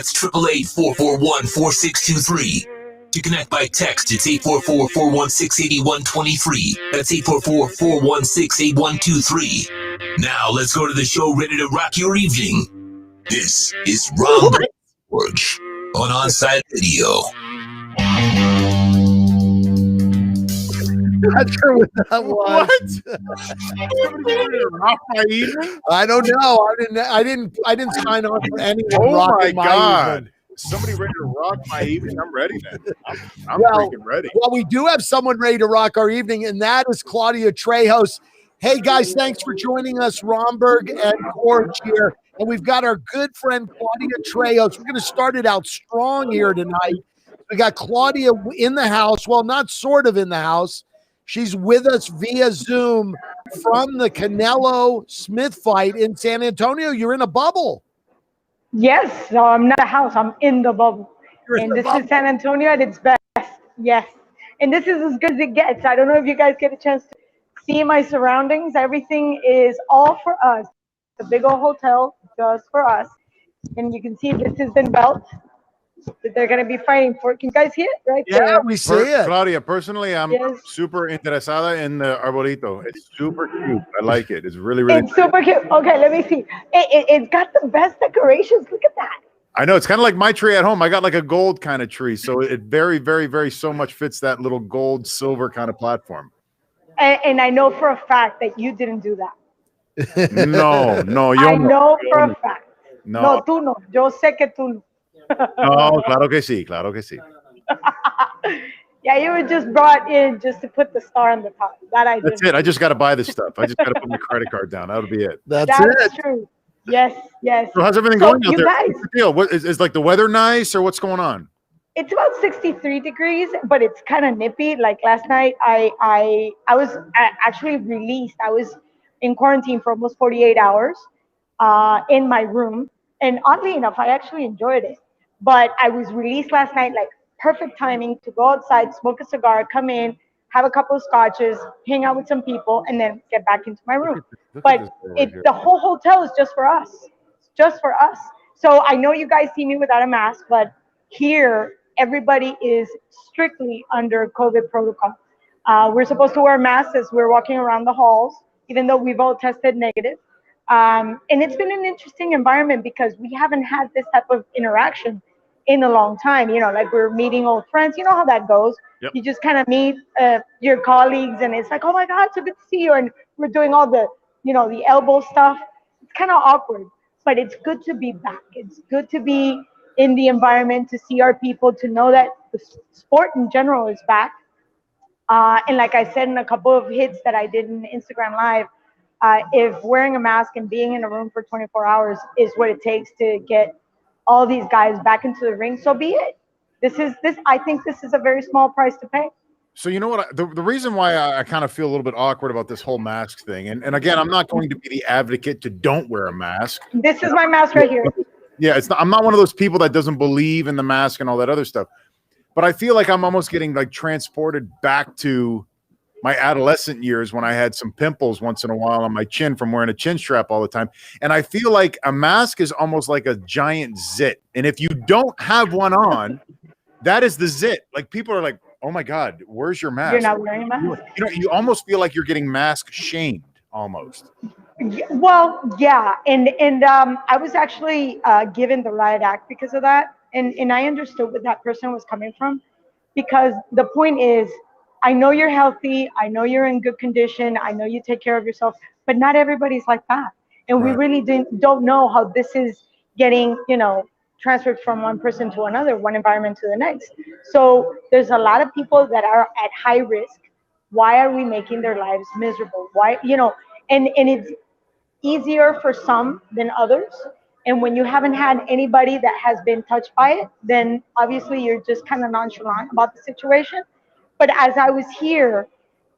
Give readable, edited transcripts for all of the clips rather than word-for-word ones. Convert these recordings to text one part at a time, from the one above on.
That's 888-441-4623. To connect by text, it's 844-416-8123. That's 844-416-8123. Now let's go to the show ready to rock your evening. This is Romberg and Korge on Onside Radio. Not sure what that was. I don't know. I didn't sign on for anyone. Oh my God. Somebody ready to rock my evening? I'm ready then. I'm freaking ready. Well, we do have someone ready to rock our evening, and that is Claudia Trejos. Hey, guys, thanks for joining us. Romberg and Korge here. And we've got our good friend Claudia Trejos. We're going to start it out strong here tonight. We got Claudia in the house. Well, not sort of in the house. She's with us via Zoom from the Canelo-Smith fight in San Antonio. You're in a bubble. Yes, no, I'm not a house. I'm in the bubble. And this is San Antonio at its best. Yes. And this is as good as it gets. I don't know if you guys get a chance to see my surroundings. Everything is all for us. The big old hotel just for us. And you can see this is the belt that they're going to be fighting for. Can you guys see it right there? Yeah, we see it. Claudia, personally, I'm super interesada in the arbolito. It's super cute. I like it. It's really, really It's super cute. Okay, let me see. It's got the best decorations. Look at that. I know. It's kind of like my tree at home. I got like a gold kind of tree. So it very, very, very so much fits that little gold, silver kind of platform. And I know for a fact that you didn't do that. No. I know for a fact. No, tú no. Yo sé que tú no. No, claro que sí, claro que sí. Yeah, you were just brought in just to put the star on the top. That's it. I just got to buy this stuff. I just got to put my credit card down. That'll be it. That's it. True. Yes. So how's everything going out there? Guys, what's the deal? What is like the weather nice or what's going on? It's about 63 degrees, but it's kind of nippy. Like last night, I was actually released. I was in quarantine for almost 48 hours in my room. And oddly enough, I actually enjoyed it. But I was released last night, like perfect timing to go outside, smoke a cigar, come in, have a couple of scotches, hang out with some people, and then get back into my room. But the whole hotel is just for us. It's just for us. So I know you guys see me without a mask, but here everybody is strictly under COVID protocol. We're supposed to wear masks as we're walking around the halls, even though we've all tested negative. And it's been an interesting environment because we haven't had this type of interaction in a long time. You know, like we're meeting old friends. You know how that goes. Yep. You just kind of meet your colleagues and it's like, oh my God, so good to see you. And we're doing all the, the elbow stuff. It's kind of awkward, but it's good to be back. It's good to be in the environment, to see our people, to know that the sport in general is back. And like I said in a couple of hits that I did in Instagram Live, if wearing a mask and being in a room for 24 hours is what it takes to get all these guys back into the ring, so be it. I think this is a very small price to pay. So you know what? The reason why I kind of feel a little bit awkward about this whole mask thing, and again, I'm not going to be the advocate to don't wear a mask. This is my mask right here. Yeah, I'm not one of those people that doesn't believe in the mask and all that other stuff. But I feel like I'm almost getting like transported back to my adolescent years when I had some pimples once in a while on my chin from wearing a chin strap all the time. And I feel like a mask is almost like a giant zit. And if you don't have one on, that is the zit. Like people are like, oh my God, where's your mask? You're not wearing a mask. You almost feel like you're getting mask shamed almost. Well, yeah. And I was actually given the riot act because of that. And I understood where that person was coming from, because the point is, I know you're healthy. I know you're in good condition. I know you take care of yourself, but not everybody's like that. And we really don't know how this is getting, transferred from one person to another, one environment to the next. So there's a lot of people that are at high risk. Why are we making their lives miserable? Why, and it's easier for some than others. And when you haven't had anybody that has been touched by it, then obviously you're just kind of nonchalant about the situation. But as I was here,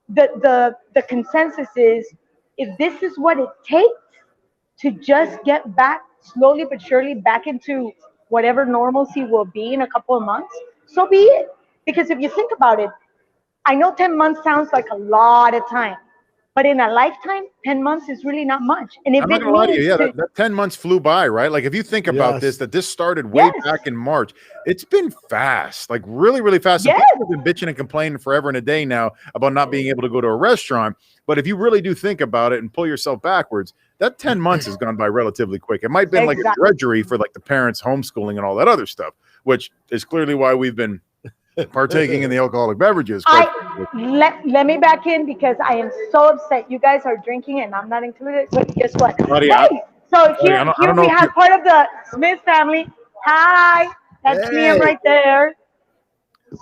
the consensus is, if this is what it takes to just get back slowly but surely back into whatever normalcy will be in a couple of months, so be it. Because if you think about it, I know 10 months sounds like a lot of time, But in a lifetime, 10 months is really not much. And if I'm not it gonna lie to you. means Yeah, that 10 months flew by, right? Like if you think about Yes. this started way Yes. back in March. It's been fast, like really, really fast. And Yes. people have been bitching and complaining forever and a day now about not being able to go to a restaurant. But if you really do think about it and pull yourself backwards, that 10 months has gone by relatively quick. It might have been like a Exactly. drudgery for like the parents homeschooling and all that other stuff, which is clearly why we've been partaking in the alcoholic beverages. Let me back in because I am so upset. You guys are drinking and I'm not included. But guess what? Claudia, Hey, so Claudia, I here don't know we if have part of the Smith family. Hi, that's Liam Hey. right there.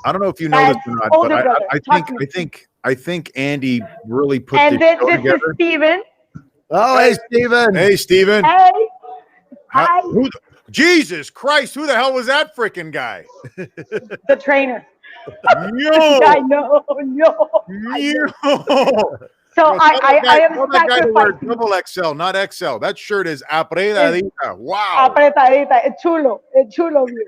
I don't know if you know this That's or not, older but brother. Talk to me. I think Andy really put And this this show is together. Steven. Oh, hey, Steven. Hey, Steven. Hey, hi, Jesus Christ, who the hell was that freaking guy? the trainer. Yo, I know, no. yo. So I am Tell that guy to wear sacrificing. double XL, not XL. That shirt is apretadita. Wow. Apretadita, es chulo. View.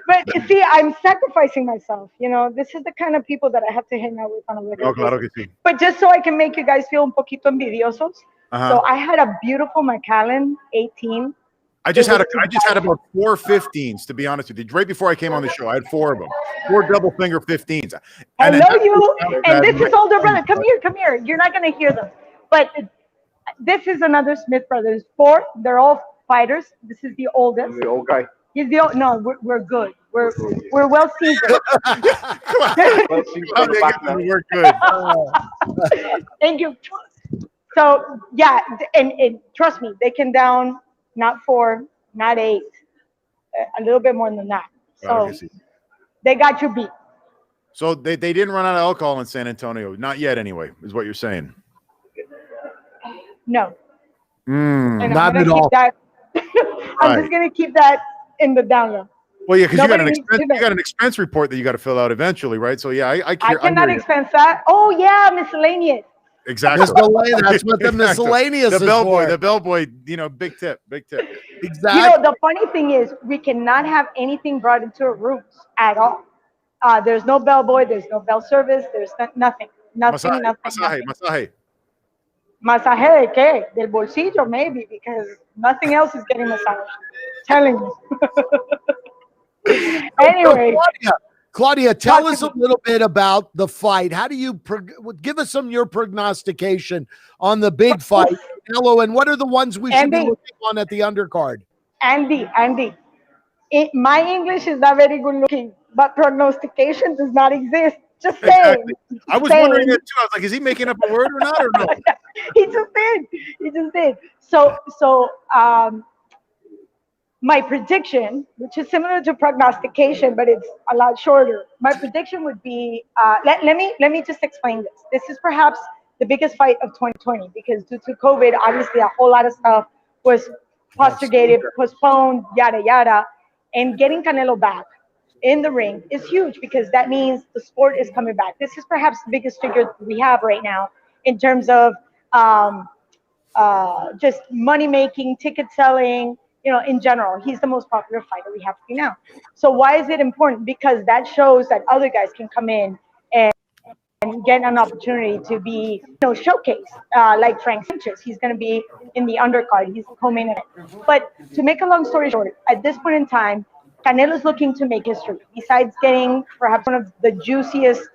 But you see, I'm sacrificing myself. You know, this is the kind of people that I have to hang out with on a regular No, claro basis. que sí. But just so I can make you guys feel un poquito envidiosos. Uh-huh. So I had a beautiful Macallan 18. I just It had was about 4 15s, to be honest with you. Right before I came on the show, I had 4 of them. 4 double finger 15s. And Hello, you. And this is older brother. Come here. You're not going to hear them. But this is another Smith brothers. 4. They're all fighters. This is the oldest. The old guy. He's the old. No, we're good. We're well seasoned. We're good. Thank you. So yeah, and trust me, they can down not 4, not 8, a little bit more than that. So they got you beat. So they didn't run out of alcohol in San Antonio, not yet. Anyway, is what you're saying? No, Mm. and Not I'm at gonna all. keep that. I'm Right. just gonna keep that in the down low. Well, yeah, because you got an Nobody expense. needs to You got an expense report that you got to fill out eventually, right? So yeah, I cannot hear you. expense that. Oh yeah, miscellaneous. Exactly. Miscellaneous. That's what the Exactly. miscellaneous The is bellboy, for. the bellboy. You know, big tip. Exactly. You know, the funny thing is, we cannot have anything brought into our rooms at all. There's no bellboy. There's no bell service. There's nothing. Masaje, Nothing. masaje. Masaje de qué? Del bolsillo, maybe, because nothing else is getting massaged. Telling you. Anyway, Claudia, tell Talk us to a little bit about the fight. How do you give us your prognostication on the big fight, Hello, and what are the ones we should be Andy. looking on at the undercard? Andy, my English is not very good looking, but prognostication does not exist. Just saying. Exactly. I was wondering that too. I was like, is he making up a word or not, or no? He just did. So my prediction, which is similar to prognostication, but it's a lot shorter. My prediction would be, let me just explain this. This is perhaps the biggest fight of 2020 because due to COVID, obviously a whole lot of stuff was postergated, postponed, yada yada, and getting Canelo back in the ring is huge because that means the sport is coming back. This is perhaps the biggest figure we have right now in terms of just money making, ticket selling, you know, in general. He's the most popular fighter we have right now. So why is it important? Because that shows that other guys can come in and get an opportunity to be, you know, showcased, like Frank Sanchez. He's going to be in the undercard. He's the co-main event. But to make a long story short, at this point in time, Canelo's looking to make history. Besides getting perhaps one of the juiciest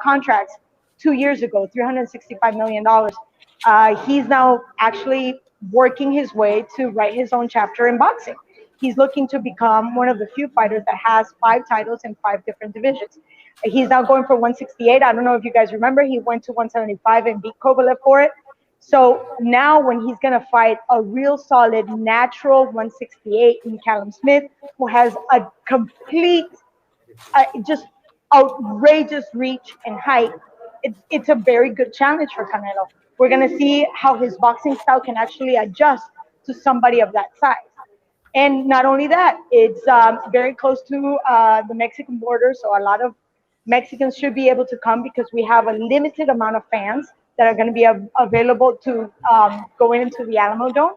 contracts 2 years ago, $365 million, he's now actually working his way to write his own chapter in boxing. He's looking to become one of the few fighters that has 5 titles in 5 different divisions. He's now going for 168. I don't know if you guys remember, he went to 175 and beat Kovalev for it. So now when he's going to fight a real solid natural 168 in Callum Smith, who has a complete, just outrageous reach and height, it's a very good challenge for Canelo. We're going to see how his boxing style can actually adjust to somebody of that size. And not only that, it's very close to the Mexican border, so a lot of Mexicans should be able to come because we have a limited amount of fans that are going to be available to go into the Alamo Dome.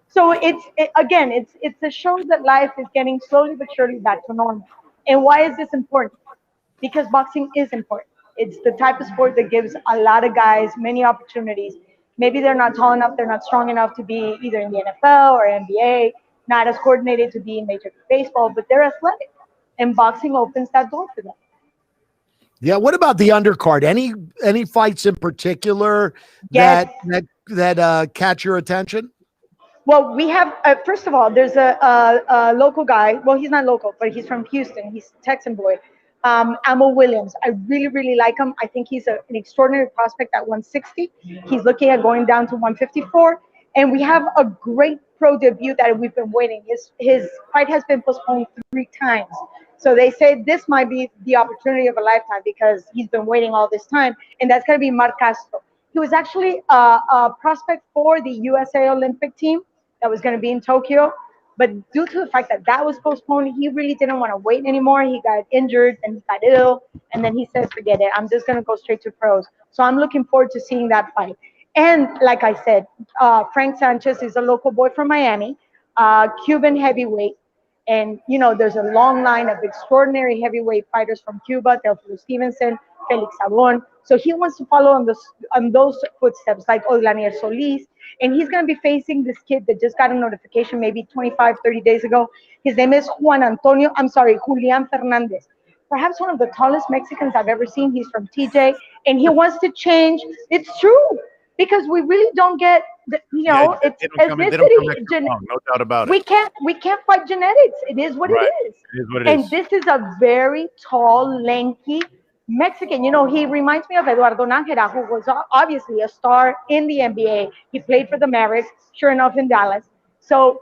So it's a show that life is getting slowly but surely back to normal. And why is this important? Because boxing is important. It's the type of sport that gives a lot of guys many opportunities. Maybe they're not tall enough, they're not strong enough to be either in the NFL or NBA, not as coordinated to be in Major League Baseball, but they're athletic. And boxing opens that door for them. Yeah. What about the undercard? Any fights in particular Yes. that catch your attention? Well, we have, first of all, there's a local guy. Well, he's not local, but he's from Houston. He's a Texan boy. Amo Williams. I really, really like him. I think he's an extraordinary prospect at 160. He's looking at going down to 154. And we have a great pro debut that we've been waiting. His fight has been postponed 3 times. So they say this might be the opportunity of a lifetime because he's been waiting all this time. And that's going to be Mark Castro. He was actually a prospect for the USA Olympic team that was going to be in Tokyo. But due to the fact that that was postponed, he really didn't want to wait anymore. He got injured and he got ill. And then he said, forget it. I'm just going to go straight to pros. So I'm looking forward to seeing that fight. And like I said, Frank Sanchez is a local boy from Miami, Cuban heavyweight. And, you know, there's a long line of extraordinary heavyweight fighters from Cuba, Teofilo Stevenson, Felix Sabon. So he wants to follow on those footsteps, like Oglanier Solis. And he's going to be facing this kid that just got a notification maybe 25, 30 days ago. His name is Julian Fernandez. Perhaps one of the tallest Mexicans I've ever seen. He's from TJ. And he wants to change. It's true. Because we really don't get, it's ethnicity. No doubt about it. We can't fight genetics. It is what it is. It is what it and is. This is a very tall, lanky Mexican. You know, he reminds me of Eduardo Nájera, who was obviously a star in the NBA. He played for the Mavericks, sure enough, in Dallas. So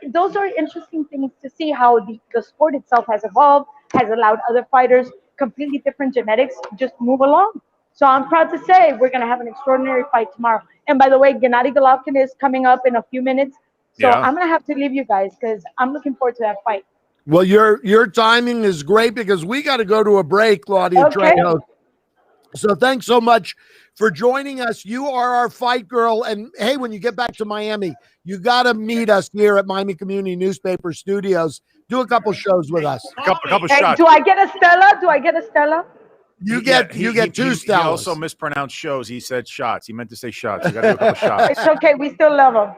those are interesting things to see how the sport itself has evolved, has allowed other fighters, completely different genetics, just move along. So I'm proud to say we're going to have an extraordinary fight tomorrow. And by the way, Gennady Golovkin is coming up in a few minutes. So I'm going to have to leave you guys because I'm looking forward to that fight. Well, your timing is great because we got to go to a break, Claudia Trejos. So thanks so much for joining us. You are our fight girl. And hey, when you get back to Miami, you got to meet us here at Miami Community Newspaper Studios. Do a couple shows with us. A couple shots. Do I get a Stella? You get 2 Stellas. He also mispronounced shows. He said shots. He meant to say shots. You got to do a couple shots. It's okay. We still love him.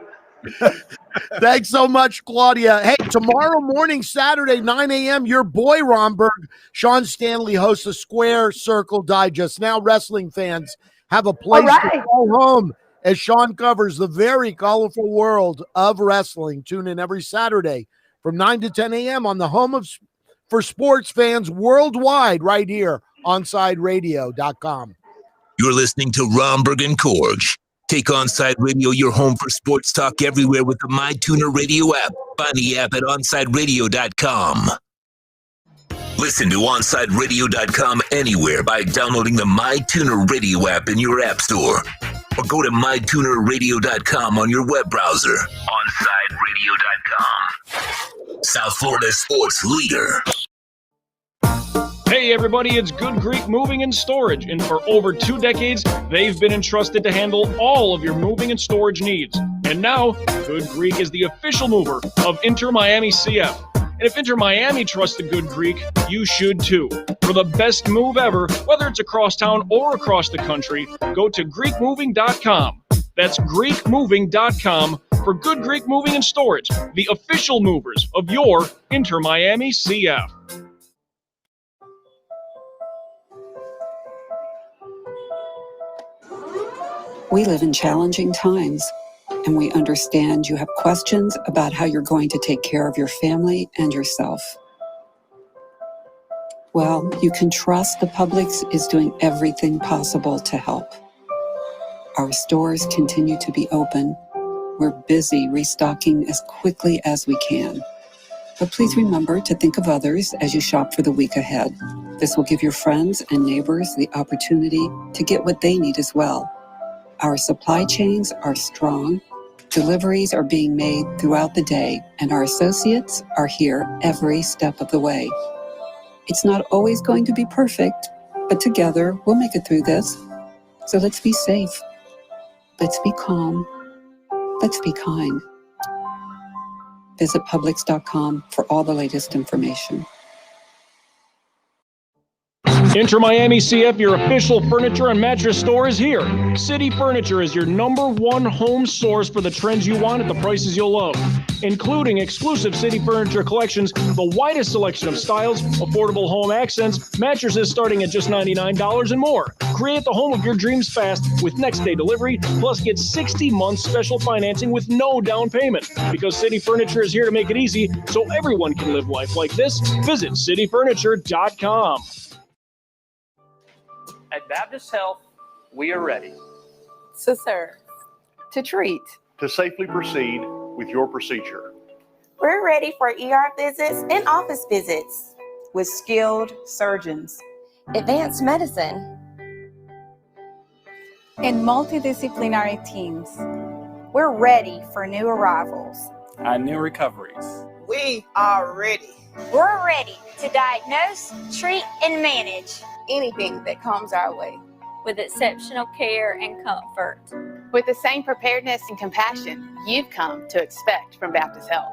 Thanks so much, Claudia. Hey, tomorrow morning, Saturday, 9 a.m., your boy Romberg, Sean Stanley, hosts a Square Circle Digest. Now wrestling fans have a place to go home as Sean covers the very colorful world of wrestling. Tune in every Saturday from 9 to 10 a.m. on the home for sports fans worldwide right here. OnSideRadio.com. You're listening to Romberg and Korge. Take Onside Radio your home for sports talk everywhere with the MyTuner Radio app. Find the app at OnSideRadio.com. Listen to OnSideRadio.com anywhere by downloading the MyTuner Radio app in your app store. Or go to MyTunerRadio.com on your web browser. OnSideRadio.com. South Florida sports leader. Hey everybody, it's Good Greek Moving and Storage, and for over 2 decades, they've been entrusted to handle all of your moving and storage needs. And now, Good Greek is the official mover of Inter Miami CF. And if Inter Miami trusted Good Greek, you should too. For the best move ever, whether it's across town or across the country, go to GreekMoving.com. That's GreekMoving.com for Good Greek Moving and Storage, the official movers of your Inter Miami CF. We live in challenging times, and we understand you have questions about how you're going to take care of your family and yourself. Well, you can trust the Publix is doing everything possible to help. Our stores continue to be open. We're busy restocking as quickly as we can. But please remember to think of others as you shop for the week ahead. This will give your friends and neighbors the opportunity to get what they need as well. Our supply chains are strong, deliveries are being made throughout the day, and our associates are here every step of the way. It's not always going to be perfect, but together we'll make it through this. So let's be safe. Let's be calm. Let's be kind. Visit Publix.com for all the latest information. Inter Miami CF, your official furniture and mattress store, is here. City Furniture is your #1 home source for the trends you want at the prices you'll love, including exclusive City Furniture collections, the widest selection of styles, affordable home accents, mattresses starting at just $99 and more. Create the home of your dreams fast with next-day delivery, plus get 60 months special financing with no down payment. Because City Furniture is here to make it easy so everyone can live life like this, visit cityfurniture.com. At Baptist Health, we are ready to serve, to treat, to safely proceed with your procedure. We're ready for ER visits and office visits with skilled surgeons, advanced medicine, and multidisciplinary teams. We're ready for new arrivals and new recoveries. We are ready. We're ready to diagnose, treat, and manage anything that comes our way with exceptional care and comfort. With the same preparedness and compassion you've come to expect from Baptist Health.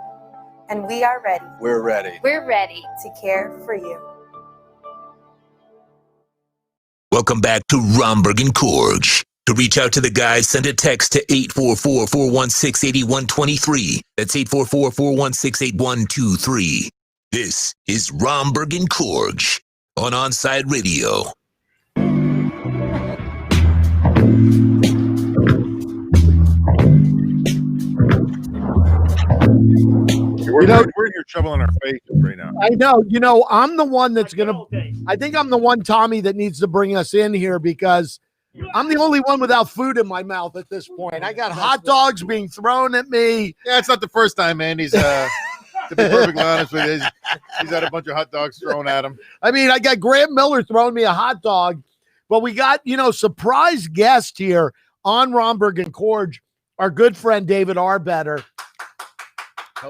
And we are ready. We're ready. We're ready to care for you. Welcome back to Romberg and Korge. To reach out to the guys, send a text to 844-416-8123. That's 844-416-8123. This is Romberg and Korge on Onside Radio. We're in here shoveling our faces right now. I know. I'm the one that's going to – I think I'm the one, Tommy, that needs to bring us in here because I'm the only one without food in my mouth at this point. I got hot dogs being thrown at me. Yeah, it's not the first time, Andy's to be perfectly honest with you, he's had a bunch of hot dogs thrown at him. I mean, I got Graham Miller throwing me a hot dog, but we got, surprise guest here on Romberg and Korge, our good friend David Arbetter,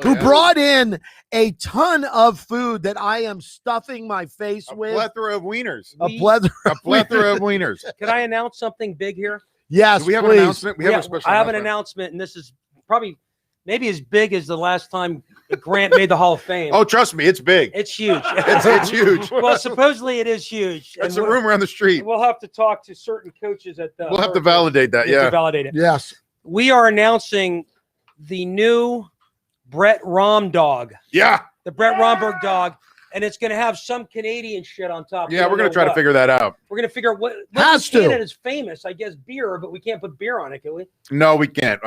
who brought in a ton of food that I am stuffing my face with. A plethora of wieners. A plethora of wieners. Can I announce something big here? Yes, Do we have please. an announcement? We have a special I have an announcement, and this is probably maybe as big as the last time Grant made the Hall of Fame. Oh, trust me, it's big. It's huge. It's huge. Well, supposedly it is huge. That's a rumor on the street. We'll have to talk to certain coaches at the. We'll have to validate that. Yeah, to validate it. Yes, we are announcing the new Brett Rom dog. Yeah, the Brett Romberg dog, and it's going to have some Canadian shit on top. Yeah, we're going to try to figure that out. We're going to figure out what has to. Canada is famous. I guess beer, but we can't put beer on it, can we? No, we can't.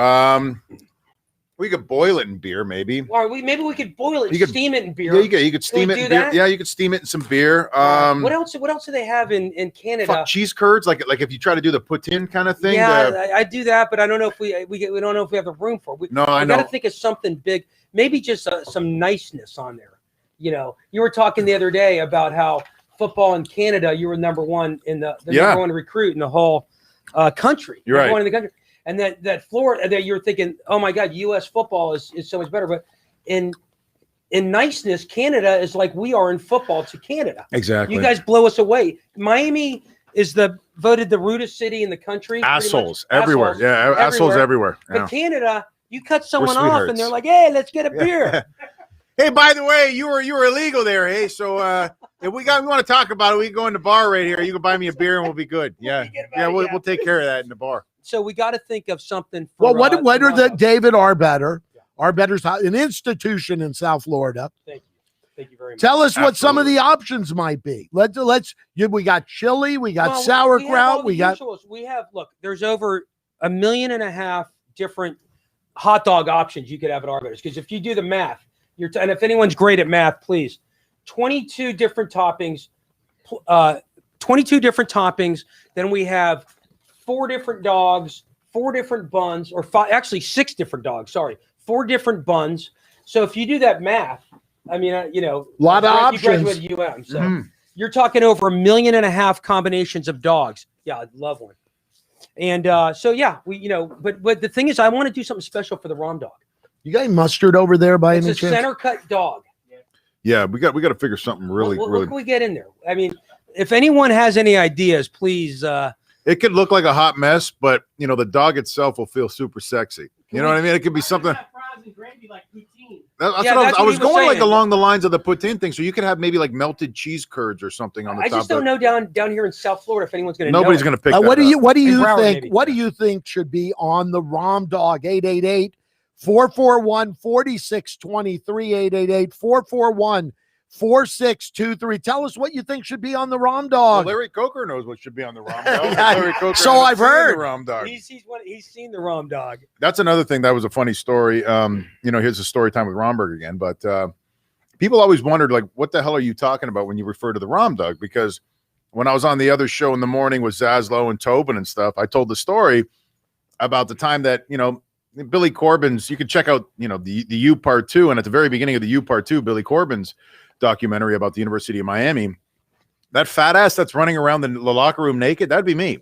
We could boil it in beer, maybe. Or maybe we could boil it, steam it in beer. Yeah, you could steam it in beer. Yeah, you could steam it in some beer. What else? What else do they have in Canada? Cheese curds, like if you try to do the poutine kind of thing. Yeah, I do that, but I don't know if we don't know if we have the room for it. I know. Got to think of something big. Maybe just some niceness on there. You were talking the other day about how football in Canada, you were number one in the number one recruit in the whole country. You're right. One in the country. And that Florida, that you're thinking, oh my God, U.S. football is so much better. But in niceness, Canada is like we are in football to Canada. Exactly. You guys blow us away. Miami is voted the rudest city in the country. Assholes everywhere. Yeah, assholes everywhere. Yeah. But Canada, you cut someone off and they're like, hey, let's get a beer. Hey, by the way, you were illegal there. Hey, so if we want to talk about it, we can go in the bar right here. You can buy me a beer and we'll be good. Yeah, we'll take care of that in the bar. So we got to think of something. For, what are the David Arbetter? Arbetter's an institution in South Florida. Thank you very much. Tell us what some of the options might be. We got chili, we got sauerkraut, we have there's over 1.5 million different hot dog options you could have at Arbetter's, because if you do the math, and if anyone's great at math, please, 22 different toppings, then we have 4 different dogs, 4 different buns, or 6 different dogs. Sorry, 4 different buns. So if you do that math, I mean, a lot of options. You graduated UM, so you're talking over 1.5 million combinations of dogs. Yeah, I'd love one. And but the thing is, I want to do something special for the Rom dog. You got any mustard over there by any chance? It's a center cut dog. Yeah, we got to figure something really. What can we get in there? I mean, if anyone has any ideas, please. It could look like a hot mess, but the dog itself will feel super sexy. You know what I mean? It could be something. and gravy like poutine. That's Yeah, what that's I what was he was going like saying. along the lines of the poutine thing. So you could have maybe like melted cheese curds or something on the I top. just don't know down here in South Florida if anyone's going to. Nobody's going to pick that what do up. you What do In you Broward, think? maybe. What do you think should be on the Rom Dog? 888-441-4623. 888-441-4623. Tell us what you think should be on the Rom Dog. Well, Larry Coker knows what should be on the Rom Dog. Yeah, Larry Coker so hasn't I've seen heard. the Rom Dog. He's seen the Rom Dog. That's another thing that was a funny story. Here's a story time with Romberg again. But people always wondered, like, what the hell are you talking about when you refer to the Rom Dog? Because when I was on the other show in the morning with Zaslow and Tobin and stuff, I told the story about the time that, Billy Corbin's, you can check out, the U Part 2. And at the very beginning of the U Part 2, Billy Corbin's documentary about the University of Miami, that fat ass that's running around the locker room naked, that'd be me.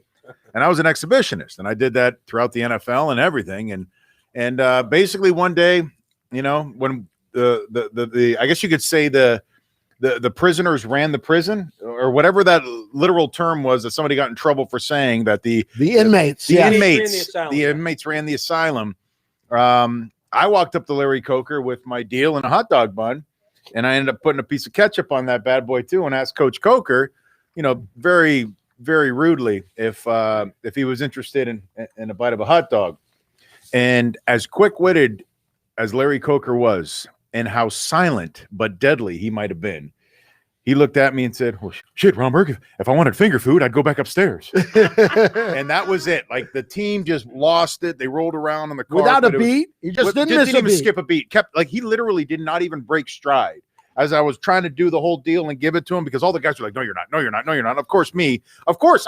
And I was an exhibitionist, and I did that throughout the NFL and everything. And basically one day, when the I guess you could say the prisoners ran the prison, or whatever that literal term was that somebody got in trouble for saying, that the inmates ran the asylum. I walked up to Larry Coker with my deal and a hot dog bun, and I ended up putting a piece of ketchup on that bad boy too, and asked Coach Coker, very, very rudely, if he was interested in a bite of a hot dog. And as quick-witted as Larry Coker was, and how silent but deadly he might have been, he looked at me and said, "Well, shit, Romberg, if I wanted finger food, I'd go back upstairs." And that was it. Like, the team just lost it. They rolled around on the carpet. Without a beat? He just didn't miss a even beat. skip a beat. He literally did not even break stride as I was trying to do the whole deal and give it to him, because all the guys were like, "No, you're not. No, you're not. No, you're not." Of course,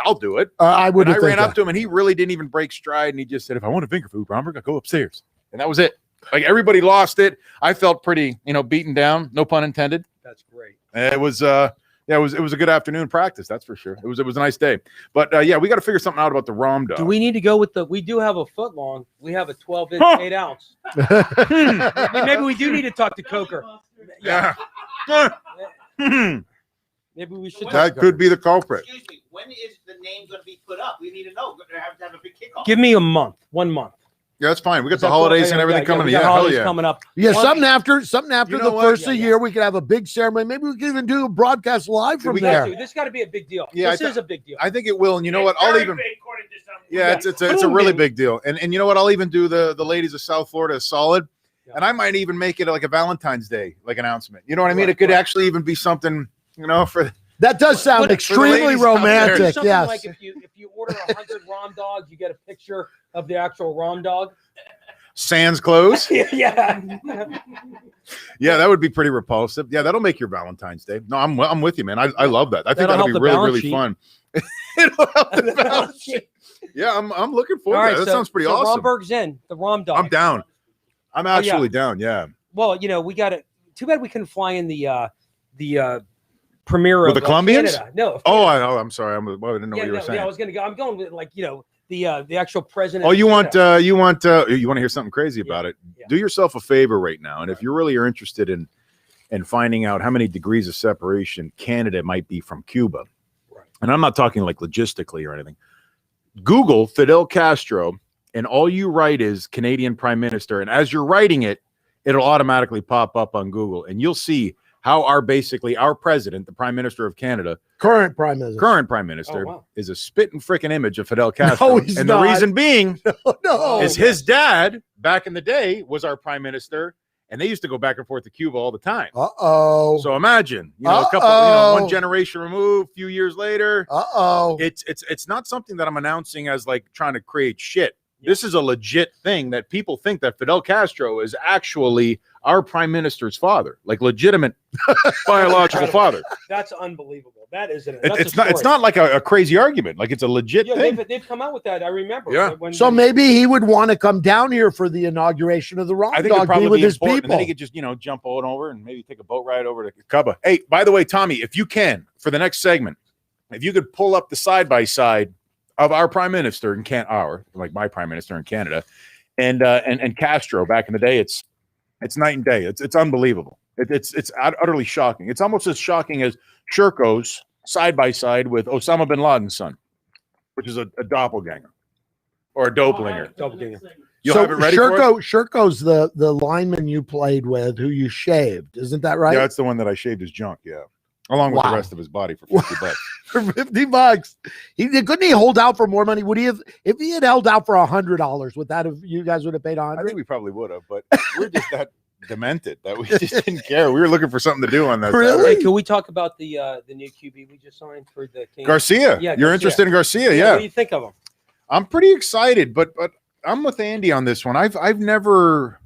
I'll do it. I would. I ran up to him, and he really didn't even break stride. And he just said, "If I wanted finger food, Romberg, I'd go upstairs." And that was it. Like, everybody lost it. I felt pretty, beaten down. No pun intended. That's great. It was it was a good afternoon practice. That's for sure. It was a nice day. But we got to figure something out about the Rom Dog. Do we need to go with we do have a foot long. We have a 12-inch, 8 ounce. Maybe we do need to talk to Coker. Yeah. Maybe we should. That could be the culprit. Excuse me. When is the name going to be put up? We need to know. We're going to have a big kickoff. Give me a month. 1 month. Yeah, that's fine. We got the holidays and everything coming. We got holidays coming up. Yeah, something after the first of the year, we could have a big ceremony. Maybe we could even do a broadcast live from there. This got to be a big deal. Yeah, this is a big deal. I think it will. And you know what? I'll even. Yeah, it's a really big deal. And you know what? I'll even do the ladies of South Florida a solid. Yeah. And I might even make it like a Valentine's Day announcement. You know what I mean? It could actually even be something, for. That does sound extremely romantic. Yes. Like if you order 100 Rom Dogs, you get a picture of the actual Rom Dog. Sans clothes. Yeah. Yeah, that would be pretty repulsive. Yeah, that'll make your Valentine's Day. No, I'm with you, man. I love that. I think that'll be really fun. It'll help the balance sheet. Yeah, I'm looking forward to that. That sounds pretty awesome. Romberg's in the Rom Dog. I'm down. I'm actually down. Yeah. Well, we got it. Too bad we couldn't fly in the premiere with of the Colombians. Canada. No. I'm sorry. I didn't know what you were saying. Yeah, I was gonna go. I'm going with the actual president. Oh, you want to hear something crazy about it? Yeah. Do yourself a favor right now, and if you really are interested in finding out how many degrees of separation Canada might be from Cuba, and I'm not talking like logistically or anything, Google Fidel Castro, and all you write is Canadian Prime Minister, and as you're writing it, it'll automatically pop up on Google, and you'll see how our president, the Prime Minister of Canada, current Prime Minister, is a spit and frickin' image of Fidel Castro. No, he's and not. The reason being is his dad back in the day was our Prime Minister, and they used to go back and forth to Cuba all the time. So imagine, a couple, one generation removed, a few years later. It's not something that I'm announcing as like trying to create shit. This is a legit thing that people think that Fidel Castro is actually our prime minister's father, like legitimate biological father. That's unbelievable. That isn't it. It's not like a crazy argument. Like, it's a legit thing. They've come out with that. I remember. Yeah. So maybe he would want to come down here for the inauguration of the Rom Dog. I think it'd probably with be his important. people. And then he could just jump on over and maybe take a boat ride over to Cuba. Hey, by the way, Tommy, if you can, for the next segment, if you could pull up the side by side of our prime minister in my prime minister in Canada, and Castro back in the day, it's night and day. It's unbelievable. It's utterly shocking. It's almost as shocking as Churko's side by side with Osama bin Laden's son, which is a doppelganger or a dopelinger. You'll have it ready for us? Shirko's the lineman you played with who you shaved. Isn't that right? Yeah, that's the one that I shaved his junk, yeah. Along with the rest of his body for $50. For $50. Couldn't he hold out for more money? Would he have, if he had held out for $100, would that have, you guys would have paid $100? I think we probably would have, but we're just that demented that we just didn't care. We were looking for something to do on that. Really? Hey, can we talk about the new QB we just signed for the Kings? Garcia. Yeah, You're interested in Garcia, yeah. What do you think of him? I'm pretty excited, but I'm with Andy on this one. I've never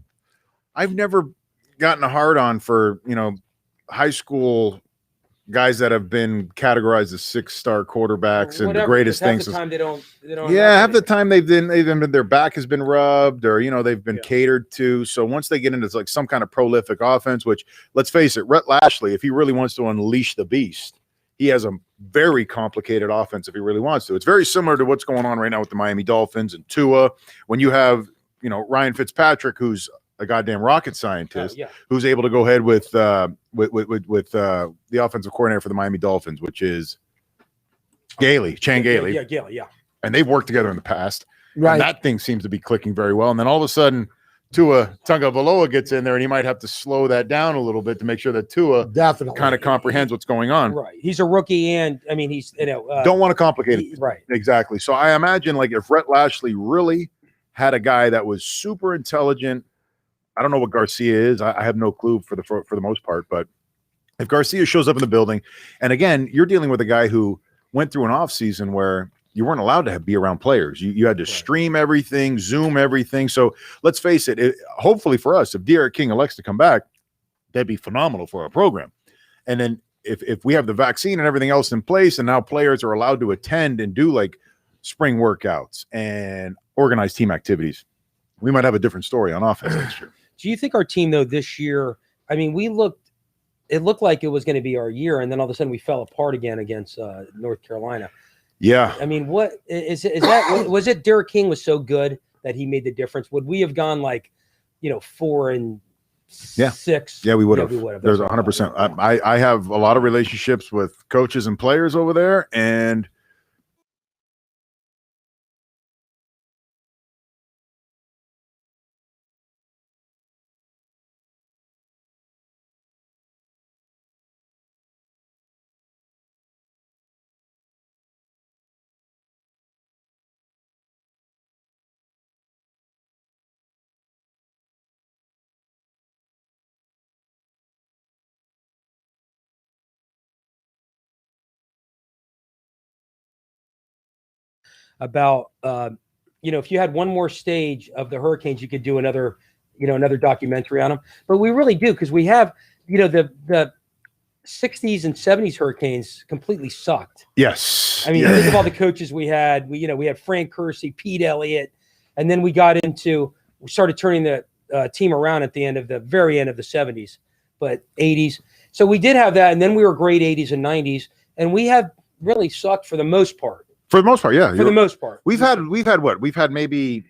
gotten a hard on for, high school guys that have been categorized as 6-star quarterbacks and the greatest things. Half the time they don't half the time they've been their back has been rubbed, or they've been catered to. So once they get into like some kind of prolific offense, which let's face it, Rhett Lashley, if he really wants to unleash the beast, he has a very complicated offense if he really wants to. It's very similar to what's going on right now with the Miami Dolphins and Tua. When you have Ryan Fitzpatrick, who's a goddamn rocket scientist, who's able to go ahead with the offensive coordinator for the Miami Dolphins, which is Chan Gailey. Yeah, Gailey, yeah. And they've worked together in the past. Right. And that thing seems to be clicking very well. And then all of a sudden, Tua Tagovailoa gets in there, and he might have to slow that down a little bit to make sure that Tua definitely kind of comprehends what's going on. Right. He's a rookie, and I mean, he's don't want to complicate it. Right. Exactly. So I imagine like if Rhett Lashley really had a guy that was super intelligent. I don't know what Garcia is. I have no clue for the most part. But if Garcia shows up in the building, and again, you're dealing with a guy who went through an offseason where you weren't allowed to be around players. You had to stream everything, Zoom everything. So let's face it, hopefully for us, if D'Eriq King elects to come back, that'd be phenomenal for our program. And then if we have the vaccine and everything else in place, and now players are allowed to attend and do like spring workouts and organized team activities, we might have a different story on offense next year. Do you think our team, though, this year, I mean, it looked like it was going to be our year, and then all of a sudden we fell apart again against North Carolina. Yeah. I mean, what is that? Was it D'Eriq King was so good that he made the difference? Would we have gone 4-6? Yeah, we would have. There's 100%. I have a lot of relationships with coaches and players over there, and about if you had one more stage of the Hurricanes, you could do another documentary on them. But we really do, because we have the 60s and 70s Hurricanes completely sucked. Yes. I mean, think of all the coaches we had. We had Frank Kersey, Pete Elliott, and then we started turning the team around at the very end of the 70s, but 80s. So we did have that, and then we were great 80s and 90s, and we have really sucked for the most part. For the most part, yeah. For the most part. We've had what? We've had maybe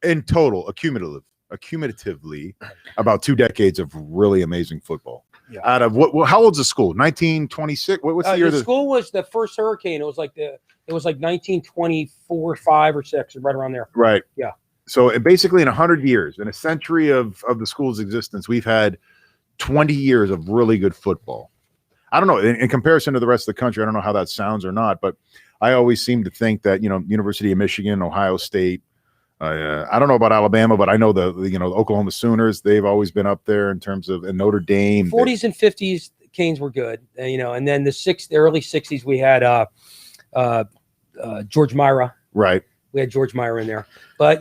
in total, accumulatively, about 2 decades of really amazing football. Yeah. Out of how old's the school? 1926? What's the year? The school was the first Hurricane. It was like 1924, 5 or 6, right around there. Right. Yeah. So basically in 100 years, in a century of the school's existence, we've had 20 years of really good football. I don't know. In comparison to the rest of the country, I don't know how that sounds or not, but I always seem to think that, University of Michigan, Ohio State, I don't know about Alabama, but I know the Oklahoma Sooners, they've always been up there in terms of, and Notre Dame. 40s and 50s, Canes were good, and then the early 60s, we had George Myra. Right. We had George Myra in there, but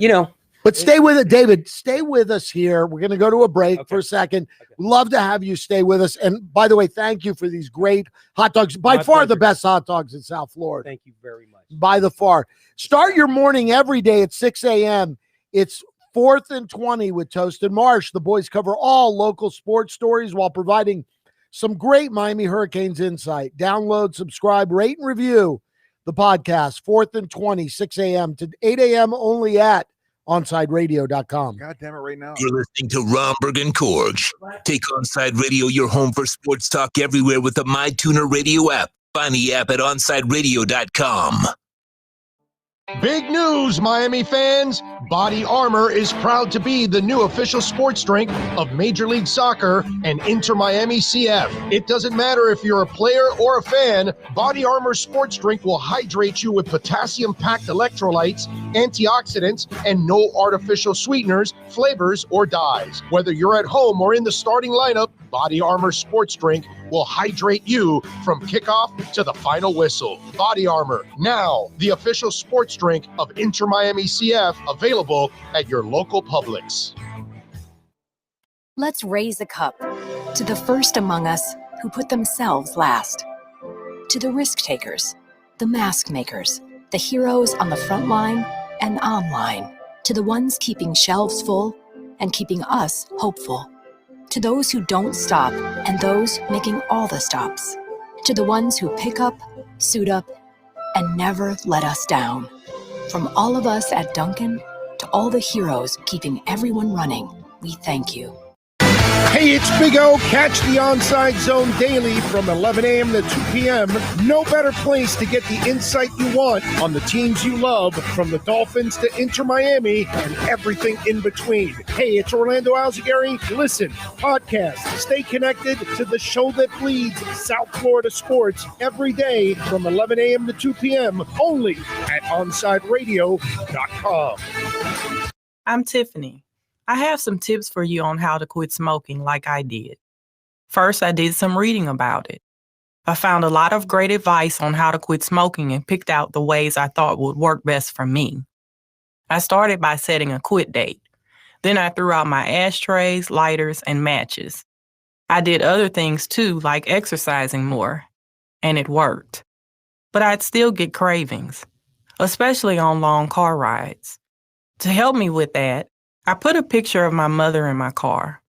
But stay with it, David. Stay with us here. We're going to go to a break for a second. Love to have you stay with us. And by the way, thank you for these great hot dogs. By far the best hot dogs in South Florida. Thank you very much. By the far. Start your morning every day at 6 a.m. It's 4th and 20 with Toast and Marsh. The boys cover all local sports stories while providing some great Miami Hurricanes insight. Download, subscribe, rate, and review the podcast. 4th and 20, 6 a.m. to 8 a.m. only at OnsideRadio.com. God damn it, right now. You're listening to Romberg and Korge. Take Onside Radio your home for sports talk everywhere with the MyTuner Radio app. Find the app at OnsideRadio.com. Big news, Miami fans. Body Armor is proud to be the new official sports drink of Major League Soccer and Inter Miami CF. It doesn't matter if you're a player or a fan, Body Armor sports drink will hydrate you with potassium-packed electrolytes, antioxidants, and no artificial sweeteners, flavors, or dyes. Whether you're at home or in the starting lineup, Body Armor sports drink will hydrate you from kickoff to the final whistle. Body Armor, now the official sports drink of Inter Miami CF, available at your local Publix. Let's raise a cup to the first among us who put themselves last, to the risk takers, the mask makers, the heroes on the front line and online, to the ones keeping shelves full and keeping us hopeful, to those who don't stop and those making all the stops, to the ones who pick up, suit up, and never let us down. From all of us at Dunkin' to all the heroes keeping everyone running, we thank you. Hey, it's Big O. Catch the Onside Zone daily from 11 a.m. to 2 p.m. No better place to get the insight you want on the teams you love, from the Dolphins to Inter Miami and everything in between. Hey, it's Orlando Alzagari. Listen, podcast, stay connected to the show that bleeds South Florida sports every day from 11 a.m. to 2 p.m. only at OnsideRadio.com. I'm Tiffany. I have some tips for you on how to quit smoking like I did. First, I did some reading about it. I found a lot of great advice on how to quit smoking and picked out the ways I thought would work best for me. I started by setting a quit date. Then I threw out my ashtrays, lighters, and matches. I did other things too, like exercising more, and it worked. But I'd still get cravings, especially on long car rides. To help me with that, I put a picture of my mother in my car.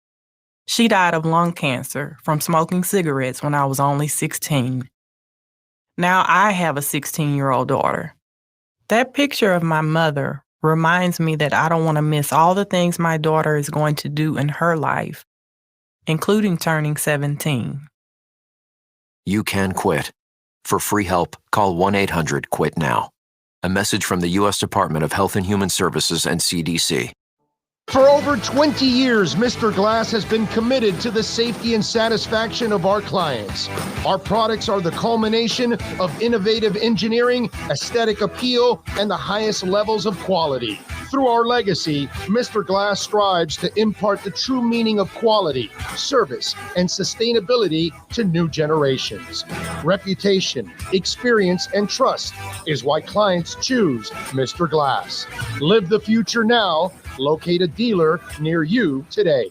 She died of lung cancer from smoking cigarettes when I was only 16. Now I have a 16-year-old daughter. That picture of my mother reminds me that I don't want to miss all the things my daughter is going to do in her life, including turning 17. You can quit. For free help, call 1-800-QUIT-NOW. A message from the U.S. Department of Health and Human Services and CDC. For over 20 years, Mr. Glass has been committed to the safety and satisfaction of our clients. Our products are the culmination of innovative engineering, aesthetic appeal, and the highest levels of quality. Through our legacy, Mr. Glass strives to impart the true meaning of quality, service, and sustainability to new generations. Reputation, experience, and trust is why clients choose Mr. Glass. Live the future now. Locate a dealer near you today.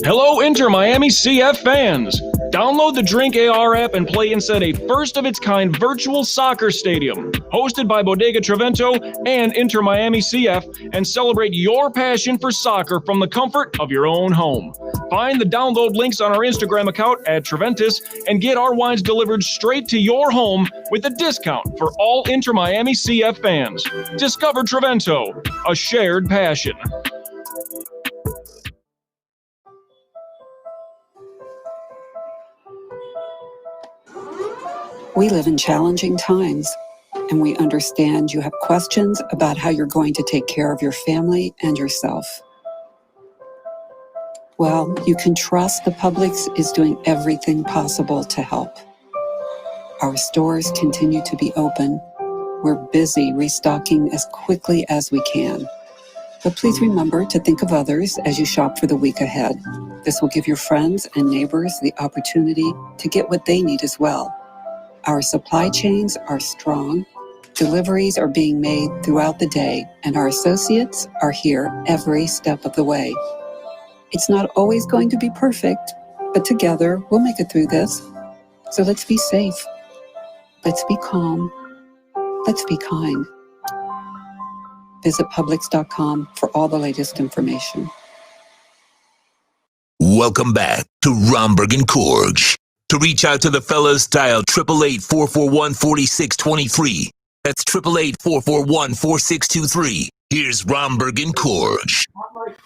Hello, Inter Miami CF fans! Download the Drink AR app and play inside a first-of-its-kind virtual soccer stadium, hosted by Bodega Trevento and Inter Miami CF, and celebrate your passion for soccer from the comfort of your own home. Find the download links on our Instagram account at Treventus and get our wines delivered straight to your home with a discount for all Inter Miami CF fans. Discover Trevento, a shared passion. We live in challenging times, and we understand you have questions about how you're going to take care of your family and yourself. Well, you can trust the Publix is doing everything possible to help. Our stores continue to be open. We're busy restocking as quickly as we can. But please remember to think of others as you shop for the week ahead. This will give your friends and neighbors the opportunity to get what they need as well. Our supply chains are strong, deliveries are being made throughout the day, and our associates are here every step of the way. It's not always going to be perfect, but together we'll make it through this. So let's be safe. Let's be calm. Let's be kind. Visit Publix.com for all the latest information. Welcome back to Romberg and Korge. To reach out to the fellas, dial 888-441-4623. That's 888-441-4623. Here's Romberg and Korge.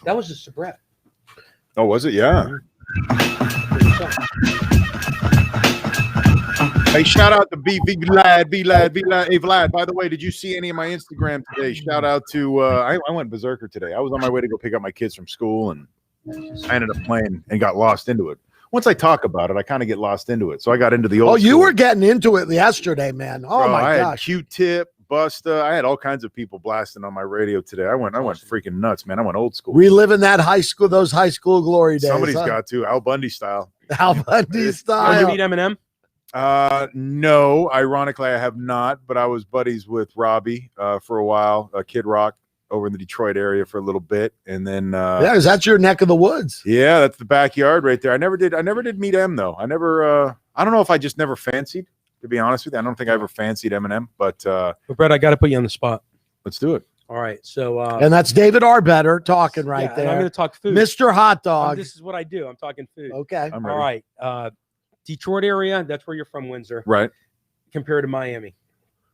That was a soubrette. Oh, was it? Yeah. Hey, shout out to Vlad. Hey, Vlad, by the way, did you see any of my Instagram today? Shout out to, I went berserker today. I was on my way to go pick up my kids from school, and I ended up playing and got lost into it. Once I talk about it, I kind of get lost into it. So I got into the old you were getting into it yesterday, man. Oh, Bro, my I gosh. had Q-Tip, Busta. I had all kinds of people blasting on my radio today. I went freaking nuts, man. I went old school. Reliving those high school glory days. Somebody's got to. Al Bundy style. Al Bundy style. Did you meet Eminem? No, ironically, I have not, but I was buddies with Robbie for a while, Kid Rock over in the Detroit area for a little bit. And then yeah, is that your neck of the woods? Yeah, that's the backyard right there. I never did meet M though. I don't know if I just never fancied, to be honest with you. I don't think I ever fancied Eminem, but Brett, I got to put you on the spot. Let's do it. All right. So and that's David Arbetter talking right there. I'm going to talk food. Mr. Hot Dog. This is what I do. I'm talking food. Okay. I'm All ready. right. Detroit area, that's where you're from, Windsor. Right. Compared to Miami.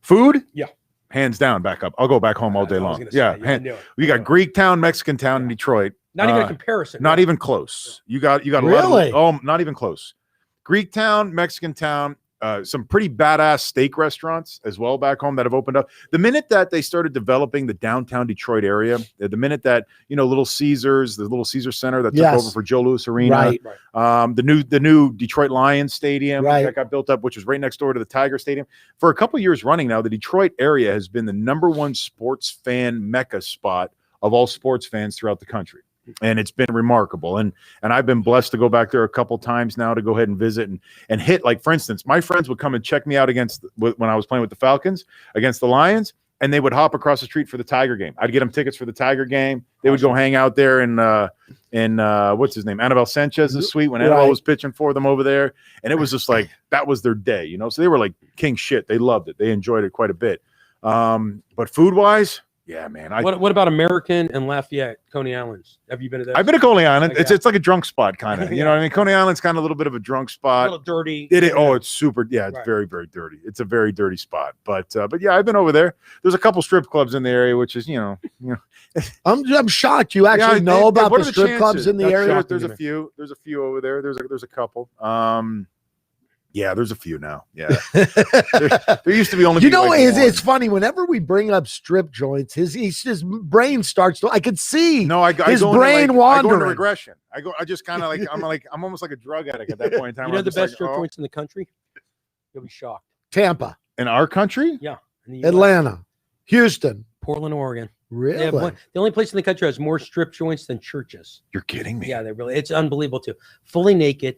Food? Yeah. Hands down, back up. I'll go back home all day long. Yeah. We got Greek Town, Mexican Town, and Detroit. Not even a comparison. Not even close. You got a Really? lot of, not even close. Greek Town, Mexican Town, some pretty badass steak restaurants as well back home that have opened up. The minute that they started developing the downtown Detroit area, the minute that, Little Caesars, the Little Caesar Center that took over for Joe Louis Arena, the new Detroit Lions Stadium that got built up, which was right next door to the Tiger Stadium. For a couple years running now, the Detroit area has been the #1 sports fan mecca spot of all sports fans throughout the country. And it's been remarkable. And I've been blessed to go back there a couple times now to go ahead and visit and hit. Like, for instance, my friends would come and check me out when I was playing with the Falcons against the Lions, and they would hop across the street for the Tiger game. I'd get them tickets for the Tiger game. They would go hang out there in what's his name? Annabelle Sanchez's suite when Annabelle was pitching for them over there. And it was just like, that was their day, So they were like king shit. They loved it. They enjoyed it quite a bit. But food-wise, yeah, man. What about American and Lafayette, Coney Islands? Have you been to that? I've been to Coney Island. It's like a drunk spot, kind of. You know what I mean? Coney Island's kind of a little bit of a drunk spot. A little dirty. It's super. Yeah, it's very, very dirty. It's a very dirty spot. But yeah, I've been over there. There's a couple strip clubs in the area, which is, I'm shocked you actually know about the strip clubs in the area. There's a few. There's a few over there. There's a couple. Yeah, there's a few now. Yeah, there used to be only. It's funny whenever we bring up strip joints, his brain starts to. I could see. His brain wandering. I go into regression. I just kind of I'm almost like a drug addict at that point in time. The best strip joints in the country? You'll be shocked. Tampa. In our country? Yeah. Atlanta, Houston, Portland, Oregon. Really? The only place in the country has more strip joints than churches. You're kidding me. Yeah, it's unbelievable too. Fully naked.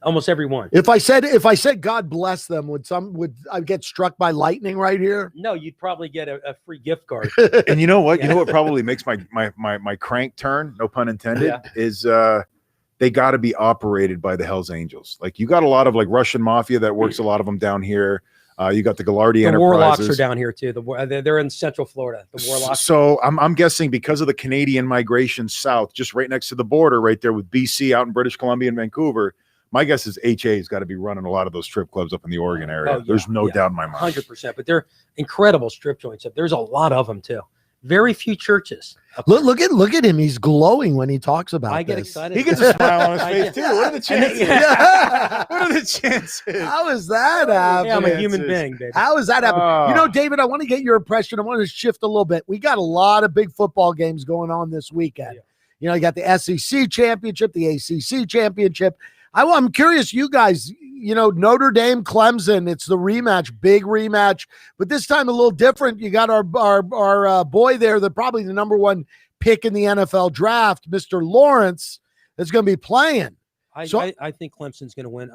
Almost every one. If I said God bless them, would I get struck by lightning right here? No, you'd probably get a free gift card. And you know what? You know what probably makes my crank turn, no pun intended, is they got to be operated by the Hells Angels. Like, you got a lot of like Russian mafia that works a lot of them down here. You got the Gallardi Enterprises. Warlocks are down here too. They're in Central Florida. The Warlocks. So I'm guessing because of the Canadian migration south, just right next to the border, right there with BC, out in British Columbia and Vancouver. My guess is HA's got to be running a lot of those strip clubs up in the Oregon area. There's no doubt in my mind. 100%. But they're incredible strip joints. There's a lot of them too. Very few churches. Look at him. He's glowing when he talks about I get excited. He gets a smile on his face too. What are the chances? What are the chances? How is that happening? Yeah, I'm a human being, baby. How is that happening? David, I want to get your impression. I want to shift a little bit. We got a lot of big football games going on this weekend. You got the SEC championship, the ACC championship. I'm curious, you guys, Notre Dame, Clemson, it's the rematch, big rematch, but this time a little different. You got our boy there, probably the #1 pick in the NFL draft, Mr. Lawrence, that's going to be playing. I think Clemson's going to win.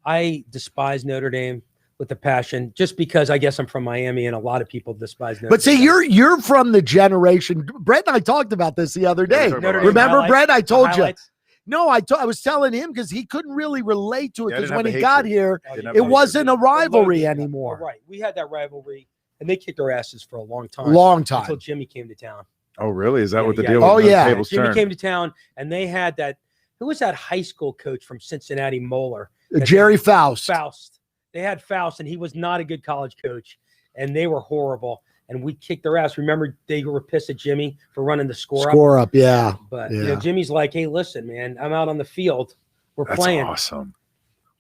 I despise Notre Dame with a passion, just because I guess I'm from Miami and a lot of people despise Notre Dame. But see, you're from the generation. Brett and I talked about this the other day. Remember, Brett? I told you. No, I was telling him because he couldn't really relate to it because when he got here, it wasn't a rivalry anymore. Right. We had that rivalry, and they kicked our asses for a long time. Until Jimmy came to town. Oh, really? Is that what the deal was? Oh, yeah. Jimmy came to town, and they had that. Who was that high school coach from Cincinnati, Moeller? Jerry Faust. They had Faust, and he was not a good college coach, and they were horrible. And we kicked their ass. Remember, they were pissed at Jimmy for running the score up. Yeah. But Jimmy's like, hey, listen, man, I'm out on the field. We're playing. Awesome.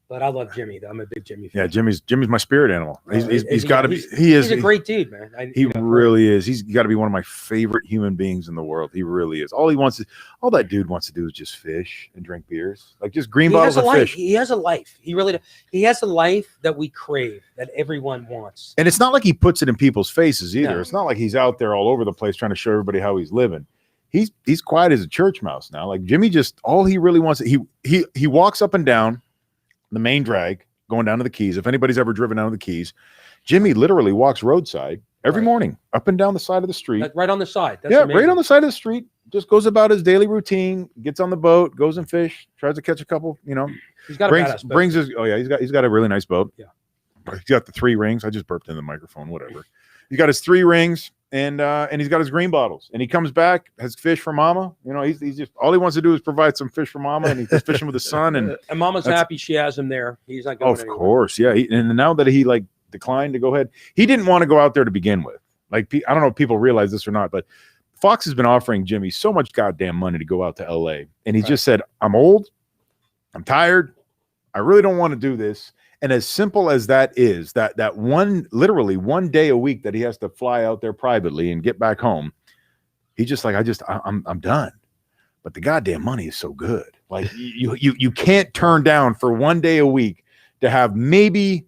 But I love Jimmy, though. I'm a big Jimmy fan. Yeah, Jimmy's my spirit animal. He's got to be. He's a great dude, man. He really is. He's got to be one of my favorite human beings in the world. He really is. All that dude wants to do is just fish and drink beers, like just green bottles of fish. He has a life. He really does. He has a life that we crave, that everyone wants. And it's not like he puts it in people's faces either. No. It's not like he's out there all over the place trying to show everybody how he's living. He's quiet as a church mouse now. Like Jimmy, just all he really wants. He walks up and down the main drag going down to the Keys. If anybody's ever driven down to the Keys, Jimmy literally walks roadside every morning up and down the side of the street. Like right on the side. That's amazing. Right on the side of the street. Just goes about his daily routine, gets on the boat, goes and fish, tries to catch a couple, He's got a badass boat. Brings his he's got a really nice boat. Yeah. He's got the 3 rings. I just burped in the microphone, whatever. He's got his 3 rings and he's got his green bottles. And he comes back, has fish for mama. He's just all he wants to do is provide some fish for mama, and he's fishing with his son. And mama's happy she has him there. He's not going anywhere. Of course, yeah. And now that he declined to go ahead, he didn't want to go out there to begin with. Like, I don't know if people realize this or not, but Fox has been offering Jimmy so much goddamn money to go out to LA. And he just said, I'm old, I'm tired, I really don't want to do this. And as simple as that is, that literally one day a week that he has to fly out there privately and get back home, he's just like, I'm done. But the goddamn money is so good. Like you can't turn down for one day a week to have maybe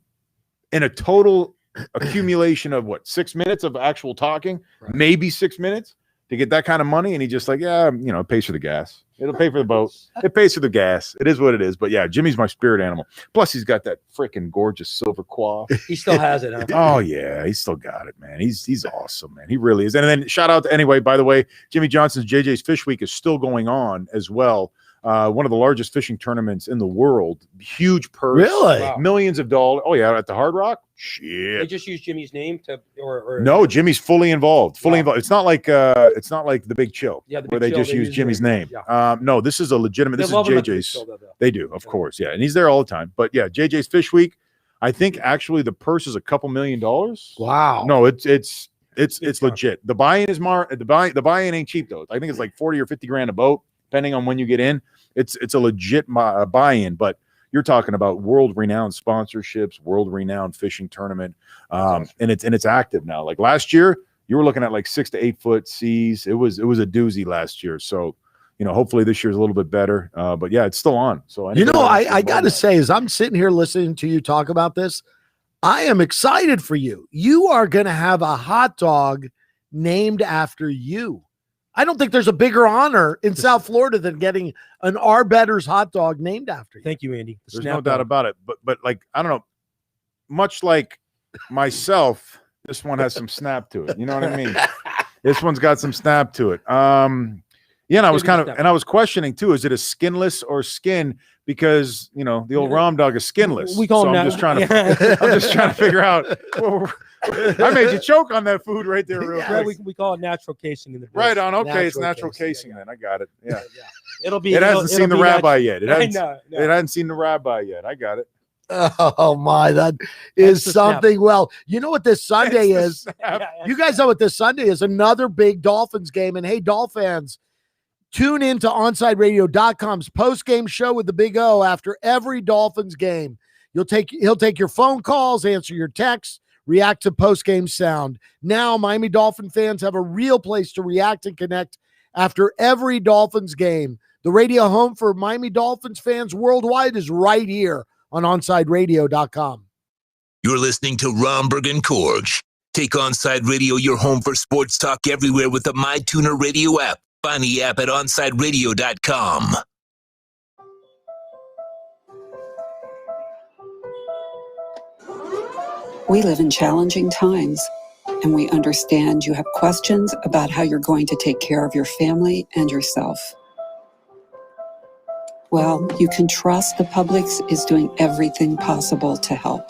in a total accumulation of 6 minutes of actual talking, maybe 6 minutes to get that kind of money. And he just like, it pays for the gas. It'll pay for the boat. It pays for the gas. It is what it is. But yeah, Jimmy's my spirit animal. Plus, he's got that freaking gorgeous silver coif. He still has it, huh? Oh yeah, he's still got it, man. He's awesome, man. He really is. And then shout out to anyway. By the way, Jimmy Johnson's JJ's Fish Week is still going on as well. One of the largest fishing tournaments in the world. Huge purse. Really? Wow. Millions of dollars. Oh yeah, at the Hard Rock. Shit. They just use Jimmy's name or no, Jimmy's fully involved. Involved. It's not like the Big Chill, where they just use Jimmy's name. Yeah. No, this is a legitimate. This is JJ's. They do, of course, yeah, and he's there all the time. But yeah, JJ's Fish Week. I think actually the purse is a couple $1 million. Wow. No, it's legit. The buy-in is the buy-in ain't cheap though. I think it's like 40 or 50 grand a boat, depending on when you get in. It's a legit buy-in, but you're talking about world-renowned sponsorships, world-renowned fishing tournament, and it's active now. Like last year, you were looking at like 6 to 8 foot seas. It was a doozy last year. So, hopefully this year's a little bit better. But yeah, it's still on. So I got to say, as I'm sitting here listening to you talk about this, I am excited for you. You are going to have a hot dog named after you. I don't think there's a bigger honor in South Florida than getting an Arbetter's hot dog named after you. Thank you, Andy. There's no doubt about it. But like, I don't know, much like myself, this one has some snap to it. You know what I mean? This one's got some snap to it. Yeah, and I was questioning too, is it a skinless or skin? Because the old Rom dog is skinless. We call him I'm just trying to figure out. I made you choke on that food right there real quick. We call it natural casing in the right on. Okay, it's natural casing then. I got it. Yeah. It'll be. It hasn't seen the rabbi yet. It hasn't seen the rabbi yet. I got it. Oh my, that is something. Snap. Well, you know what this Sunday is? You guys know what this Sunday is? Another big Dolphins game. And hey, Dolphin fans, tune in to OnsideRadio.com's post-game show with the Big O after every Dolphins game. He'll take your phone calls, answer your texts, react to post-game sound. Now, Miami Dolphin fans have a real place to react and connect after every Dolphins game. The radio home for Miami Dolphins fans worldwide is right here on OnsideRadio.com. You're listening to Romberg and Korge. Take Onside Radio your home for sports talk everywhere with the MyTuner Radio app. Find the app at OnsideRadio.com. We live in challenging times, and we understand you have questions about how you're going to take care of your family and yourself. Well, you can trust the Publix is doing everything possible to help.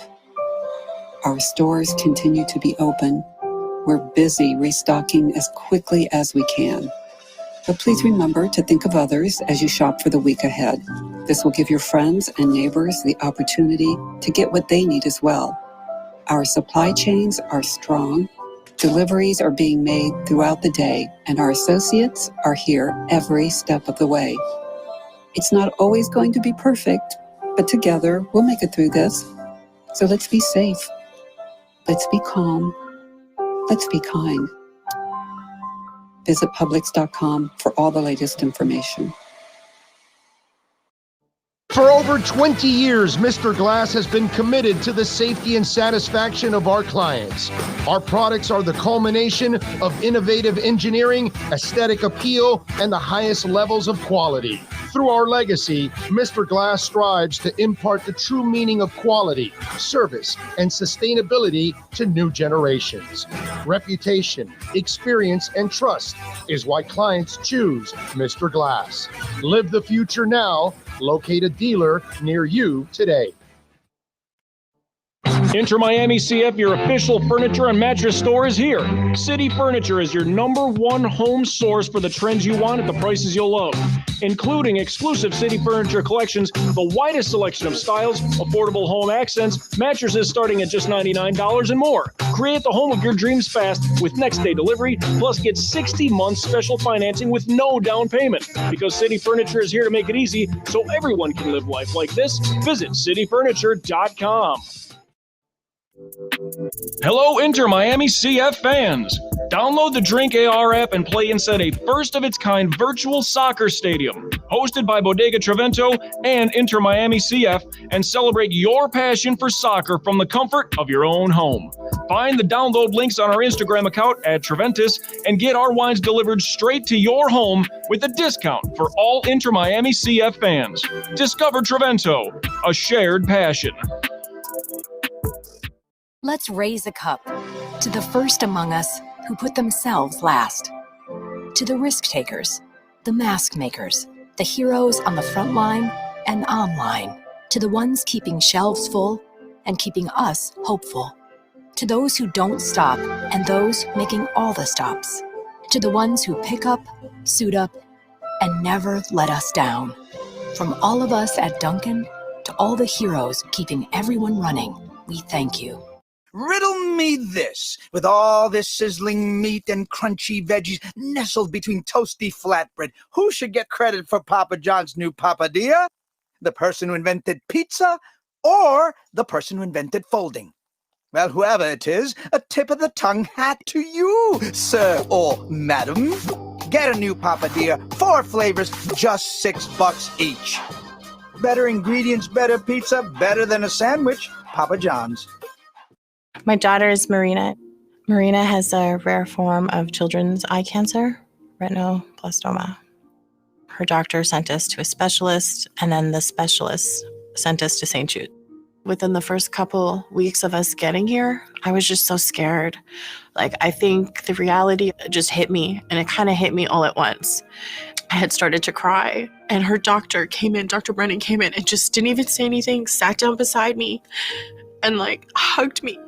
Our stores continue to be open. We're busy restocking as quickly as we can. But please remember to think of others as you shop for the week ahead. This will give your friends and neighbors the opportunity to get what they need as well. Our supply chains are strong, deliveries are being made throughout the day, and our associates are here every step of the way. It's not always going to be perfect, But together, we'll make it through this. So let's be safe. Let's be calm. Let's be kind. Visit Publix.com for all the latest information. For over 20 years, Mr. Glass has been committed to the safety and satisfaction of our clients. Our products are the culmination of innovative engineering, aesthetic appeal, and the highest levels of quality. Through our legacy, Mr. Glass strives to impart the true meaning of quality, service, and sustainability to new generations. Reputation, experience, and trust is why clients choose Mr. Glass. Live the future now. Locate a dealer near you today. Inter Miami CF, your official furniture and mattress store, is here. City Furniture is your #1 home source for the trends you want at the prices you'll love, including exclusive City Furniture collections, the widest selection of styles, affordable home accents, mattresses starting at just $99 and more. Create the home of your dreams fast with next day delivery, plus get 60 months special financing with no down payment. Because City Furniture is here to make it easy so everyone can live life like this. Visit cityfurniture.com. Hello, Inter Miami CF fans. Download the Drink AR app and play inside a first-of-its-kind virtual soccer stadium hosted by Bodega Trevento and Inter Miami CF, and celebrate your passion for soccer from the comfort of your own home. Find the download links on our Instagram account at Treventus and get our wines delivered straight to your home with a discount for all Inter Miami CF fans. Discover Trevento, a shared passion. Let's raise a cup to the first among us who put themselves last. To the risk takers, the mask makers, the heroes on the front line and online. To the ones keeping shelves full and keeping us hopeful. To those who don't stop and those making all the stops. To the ones who pick up, suit up, and never let us down. From all of us at Dunkin' to all the heroes keeping everyone running, we thank you. Riddle me this, with all this sizzling meat and crunchy veggies nestled between toasty flatbread, who should get credit for Papa John's new papadilla? The person who invented pizza or the person who invented folding? Well, whoever it is, a tip of the tongue hat to you, sir or madam. Get a new papadilla, 4 flavors, just $6 each. Better ingredients, better pizza, better than a sandwich. Papa John's. My daughter is Marina. Marina has a rare form of children's eye cancer, retinoblastoma. Her doctor sent us to a specialist, and then the specialist sent us to St. Jude. Within the first couple weeks of us getting here, I was just so scared. I think the reality just hit me, and it kind of hit me all at once. I had started to cry, and her doctor came in, Dr. Brennan came in, and just didn't even say anything, sat down beside me, and hugged me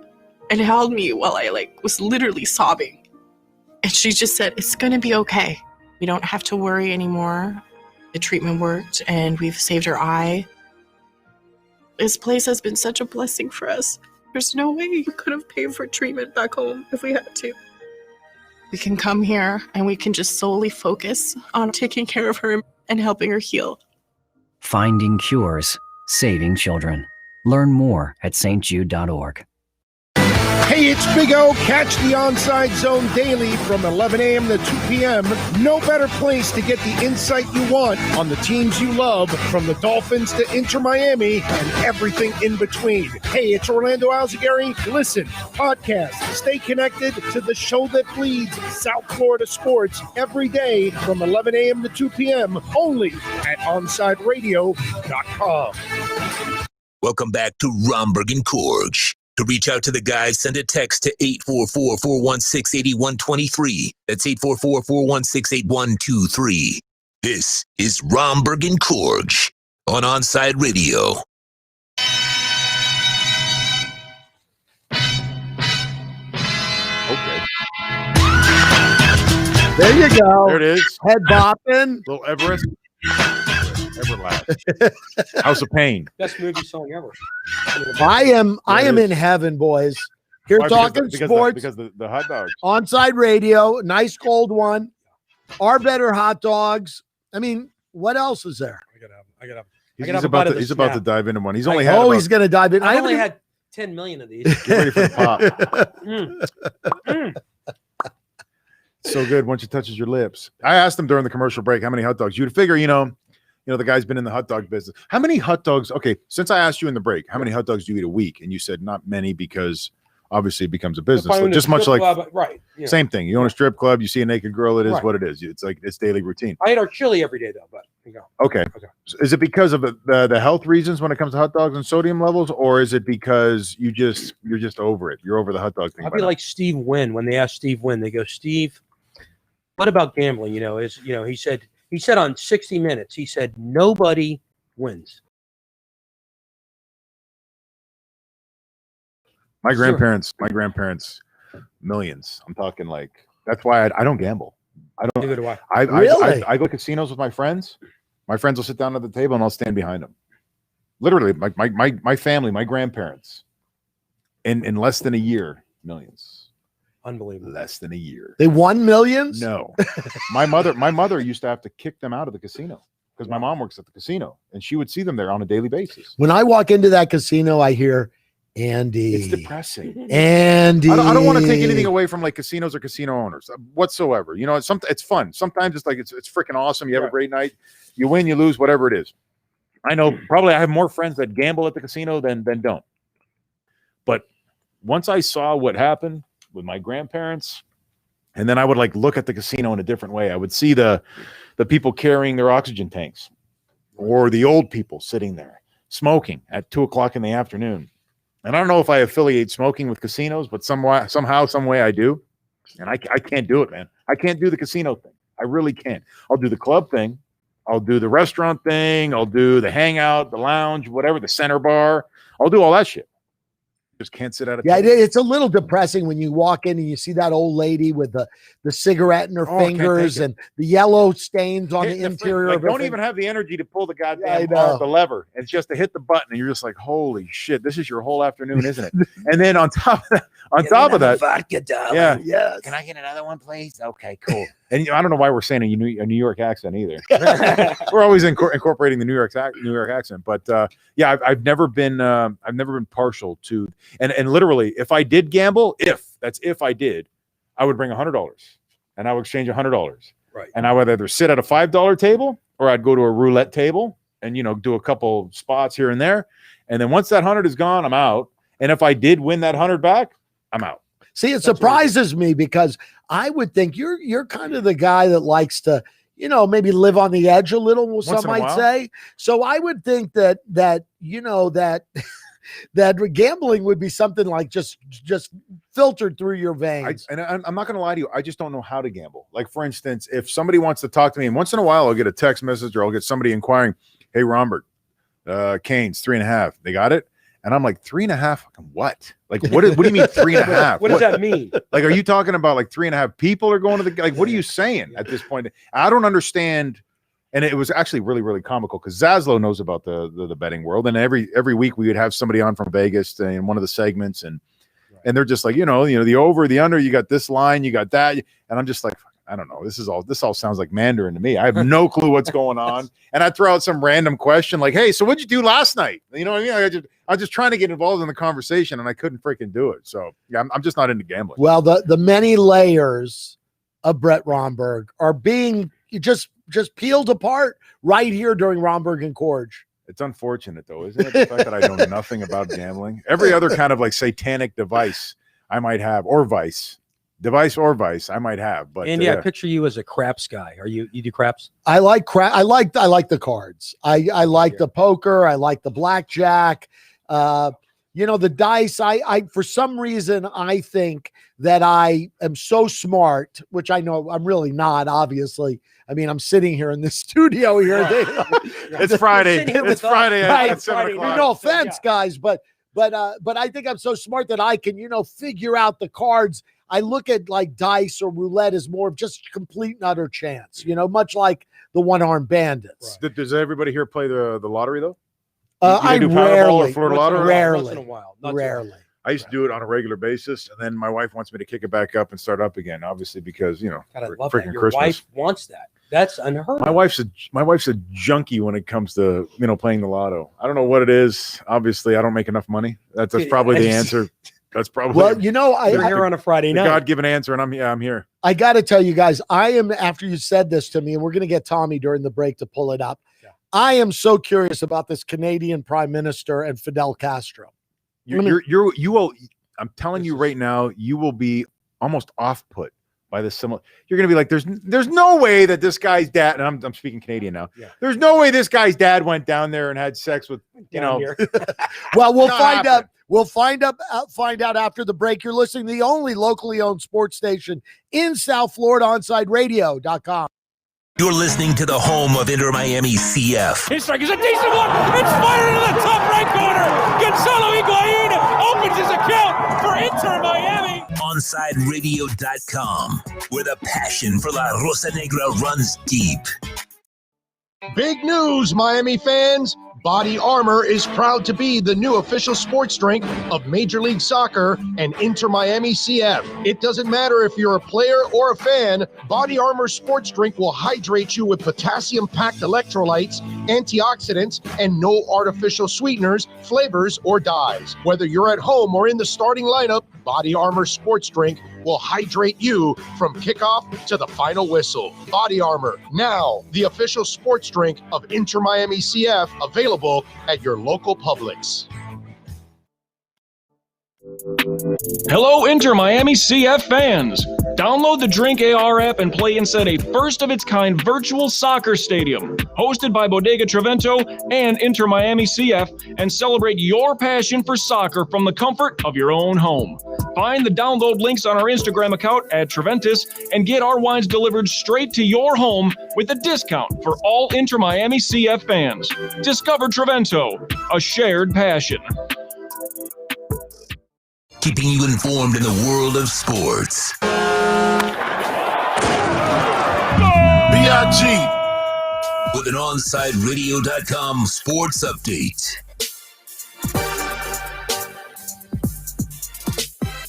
and held me while I was literally sobbing. And she just said, "It's gonna be okay. We don't have to worry anymore. The treatment worked and we've saved her eye." This place has been such a blessing for us. There's no way we could have paid for treatment back home if we had to. We can come here and we can just solely focus on taking care of her and helping her heal. Finding cures, saving children. Learn more at stjude.org. Hey, it's Big O. Catch the Onside Zone daily from 11 a.m. to 2 p.m. No better place to get the insight you want on the teams you love, from the Dolphins to Inter Miami and everything in between. Hey, it's Orlando Alzagari. Listen, podcast, stay connected to the show that bleeds South Florida sports every day from 11 a.m. to 2 p.m. only at OnsideRadio.com. Welcome back to Romberg and Korge. To reach out to the guys, send a text to 844-416-8123. That's 844-416-8123. This is Romberg and Korge on Onside Radio. Okay. There you go. There it is. Head bopping. Little Everest. Everlast. House of Pain. Best movie song ever. I am in heaven, boys. Here talking sports. Because the hot dogs. Onside Radio, nice cold one. Our better hot dogs. I mean, what else is there? I gotta have them. He's about to dive into one. He's only had. He's going to dive in. I only had 10 million of these. Get ready for the pop. So good once it touches your lips. I asked him during the commercial break how many hot dogs. You'd figure, the guy's been in the hot dog business. How many hot dogs? Okay, since I asked you in the break, how many hot dogs do you eat a week? And you said not many because obviously it becomes a business. So just much like right, same thing. You own a strip club, you see a naked girl, it is what it is. It's like it's daily routine. I eat our chili every day though, but Okay. Is it because of the health reasons when it comes to hot dogs and sodium levels, or is it because you're just over it? You're over the hot dog thing. I'll be like Steve Wynn when they ask Steve Wynn, they go, Steve, what about gambling? He said on 60 Minutes, he said, nobody wins. My grandparents, millions. I'm talking like, that's why I don't gamble. I don't. Neither do I. I go to casinos with my friends. My friends will sit down at the table and I'll stand behind them. Literally, my family, my grandparents, in less than a year, millions. Unbelievable. Less than a year. They won millions? No. My mother used to have to kick them out of the casino because my mom works at the casino and she would see them there on a daily basis. When I walk into that casino, I hear Andy. It's depressing. Andy. I don't want to take anything away from like casinos or casino owners whatsoever. It's fun. Sometimes it's like it's freaking awesome. You have a great night. You win, you lose, whatever it is. I know probably I have more friends that gamble at the casino than don't. But once I saw what happened with my grandparents, and then I would like look at the casino in a different way. I would see the people carrying their oxygen tanks, or the old people sitting there smoking at 2:00 in the afternoon. And I don't know if I affiliate smoking with casinos, but somehow, some way I do. And I can't do it, man. I can't do the casino thing. I really can't. I'll do the club thing. I'll do the restaurant thing. I'll do the hangout, the lounge, whatever, the center bar. I'll do all that shit. Just can't sit at a table. It's a little depressing when you walk in and you see that old lady with the cigarette in her fingers and the yellow stains on the interior of her. Don't even have the energy to pull the goddamn the lever. It's just to hit the button, and you're just like, holy shit, this is your whole afternoon, isn't it? And then on top of that, vodka, darling. Yeah. Yes. Can I get another one, please? Okay, cool. And I don't know why we're saying a New York accent either. We're always incorporating the New York accent, but I've never been partial to, and literally, if I did gamble, if I did, I would bring $100 and I would exchange $100. Right. And I would either sit at a $5 table or I'd go to a roulette table and do a couple spots here and there. And then once that 100 is gone, I'm out. And if I did win that 100 back, I'm out. See, it surprises me because I would think you're kind of the guy that likes to, maybe live on the edge a little, some might say. So I would think that gambling would be something like just filtered through your veins. I'm not going to lie to you. I just don't know how to gamble. Like, for instance, if somebody wants to talk to me, and once in a while I'll get a text message or I'll get somebody inquiring, hey, Romberg, Canes, 3.5. They got it? And I'm like, 3.5? What? Like, what do you mean 3.5? What does that mean? Like, are you talking about like 3.5 people are going to the, like, what are you saying at this point? I don't understand. And it was actually really, really comical because Zaslow knows about the betting world. And every week we would have somebody on from Vegas in one of the segments. And they're just like, the over, the under, you got this line, you got that. And I'm just like, I don't know. This all sounds like Mandarin to me. I have no clue what's going on. And I throw out some random question like, hey, so what'd you do last night? You know what I mean? I was just trying to get involved in the conversation and I couldn't freaking do it. So yeah, I'm just not into gambling. Well, the many layers of Brett Romberg are being just peeled apart right here during Romberg and Korge. It's unfortunate though, isn't it? The fact that I know nothing about gambling. Every other kind of like satanic device I might have, or vice. Device or vice, I might have, but Andy, I picture you as a craps guy. You do craps? I like crap. I like the cards. I like the poker. I like the blackjack. The dice. I for some reason I think that I am so smart, which I know I'm really not. Obviously, I mean I'm sitting here in the studio here. It's Friday. It's Friday. Right. Friday. No offense, guys, but I think I'm so smart that I can figure out the cards. I look at like dice or roulette as more of just complete and utter chance, much like the one-armed bandits. Right. Does everybody here play the lottery though? I do rarely, or Florida lottery? Rarely, once in a while. Rarely. I used to do it on a regular basis, and then my wife wants me to kick it back up and start up again, obviously because God, I love freaking that. Your Christmas. wife wants that. That's unheard of. My wife's a junkie when it comes to playing the lotto. I don't know what it is. Obviously, I don't make enough money. That's probably the answer. That's probably you're here on a Friday night. God-given answer, and I'm here. I got to tell you guys, I am, after you said this to me, and we're going to get Tommy during the break to pull it up. Yeah. I am so curious about this Canadian Prime Minister and Fidel Castro. I'm telling you right now, you will be almost off-put by the similar. You're going to be like, there's no way that this guy's dad, and I'm speaking Canadian now. Yeah. There's no way this guy's dad went down there and had sex with, Well, we'll find out. We'll find out after the break. You're listening to the only locally owned sports station in South Florida, OnSideRadio.com. You're listening to the home of Inter Miami CF. His strike is a decent one. It's fired into the top right corner. Gonzalo Higuain opens his account for Inter Miami. OnSideRadio.com, where the passion for La Rosa Negra runs deep. Big news, Miami fans! Body Armor is proud to be the new official sports drink of Major League Soccer and Inter Miami CF. It doesn't matter if you're a player or a fan, Body Armor sports drink will hydrate you with potassium-packed electrolytes, antioxidants, and no artificial sweeteners, flavors, or dyes. Whether you're at home or in the starting lineup, Body Armor sports drink will hydrate you from kickoff to the final whistle. Body Armor, now the official sports drink of Inter Miami CF, available at your local Publix. Hello, Inter Miami CF fans! Download the Drink AR app and play inside a first-of-its-kind virtual soccer stadium, hosted by Bodega Trevento and Inter Miami CF, and celebrate your passion for soccer from the comfort of your own home. Find the download links on our Instagram account at Treventus and get our wines delivered straight to your home with a discount for all Inter Miami CF fans. Discover Trevento, a shared passion. Keeping you informed in the world of sports. B.I.G. with an OnSideRadio.com sports update.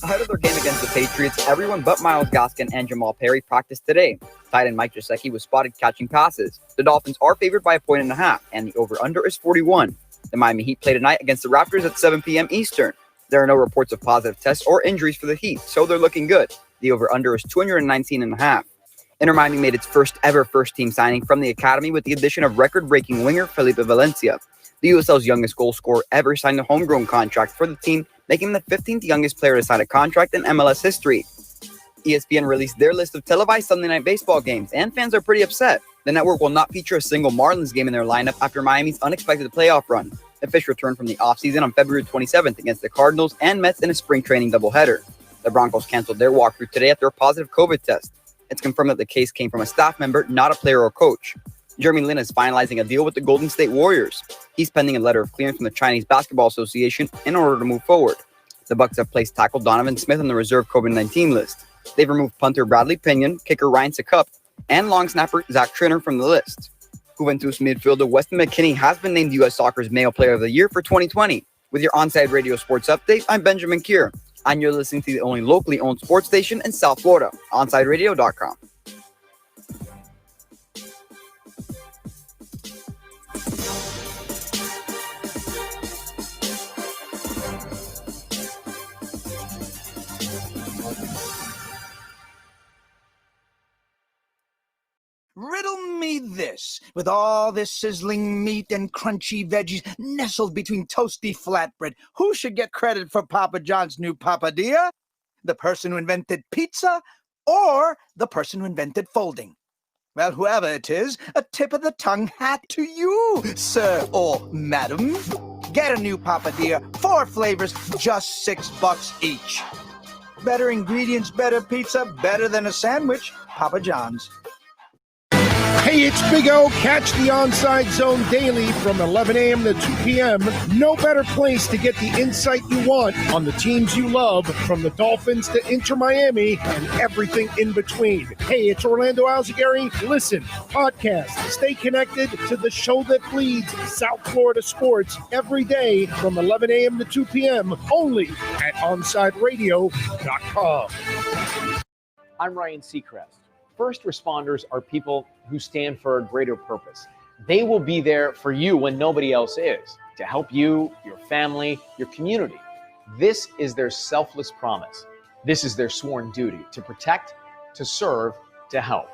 Ahead of their game against the Patriots, everyone but Myles Gaskin and Jamal Perry practiced today. Tight end Mike Gesicki was spotted catching passes. The Dolphins are favored by 1.5, and the over-under is 41. The Miami Heat play tonight against the Raptors at 7 p.m. Eastern. There are no reports of positive tests or injuries for the Heat, so they're looking good. The over-under is 219.5. Inter Miami made its first ever first-team signing from the academy with the addition of record-breaking winger Felipe Valencia. The USL's youngest goal scorer ever signed a homegrown contract for the team, making him the 15th youngest player to sign a contract in MLS history. ESPN released their list of televised Sunday Night Baseball games, and fans are pretty upset. The network will not feature a single Marlins game in their lineup after Miami's unexpected playoff run. The Fish returned from the offseason on February 27th against the Cardinals and Mets in a spring training doubleheader. The Broncos canceled their walkthrough today after a positive COVID test. It's confirmed that the case came from a staff member, not a player or coach. Jeremy Lin is finalizing a deal with the Golden State Warriors. He's pending a letter of clearance from the Chinese Basketball Association in order to move forward. The Bucks have placed tackle Donovan Smith on the reserve COVID-19 list. They've removed punter Bradley Pinion, kicker Ryan Suckup, and long snapper Zach Trinner from the list. Juventus midfielder Weston McKennie has been named U.S. Soccer's Male Player of the Year for 2020. With your On-Side Radio Sports Update, I'm Benjamin Kier, and you're listening to the only locally owned sports station in South Florida, OnSideRadio.com. Riddle me this. With all this sizzling meat and crunchy veggies nestled between toasty flatbread, who should get credit for Papa John's new papadilla? The person who invented pizza or the person who invented folding? Well, whoever it is, a tip of the tongue hat to you, sir or madam. Get a new papadilla, 4 flavors, just $6 each. Better ingredients, better pizza, better than a sandwich. Papa John's. Hey, it's Big O. Catch the Onside Zone daily from 11 a.m. to 2 p.m. No better place to get the insight you want on the teams you love, from the Dolphins to Inter Miami and everything in between. Hey, it's Orlando Alzagari. Listen, podcast, stay connected to the show that bleeds South Florida sports every day from 11 a.m. to 2 p.m. only at OnSideRadio.com. I'm Ryan Seacrest. first responders are people who stand for a greater purpose. They will be there for you when nobody else is, to help you, your family, your community. This is their selfless promise. This is their sworn duty to protect, to serve, to help.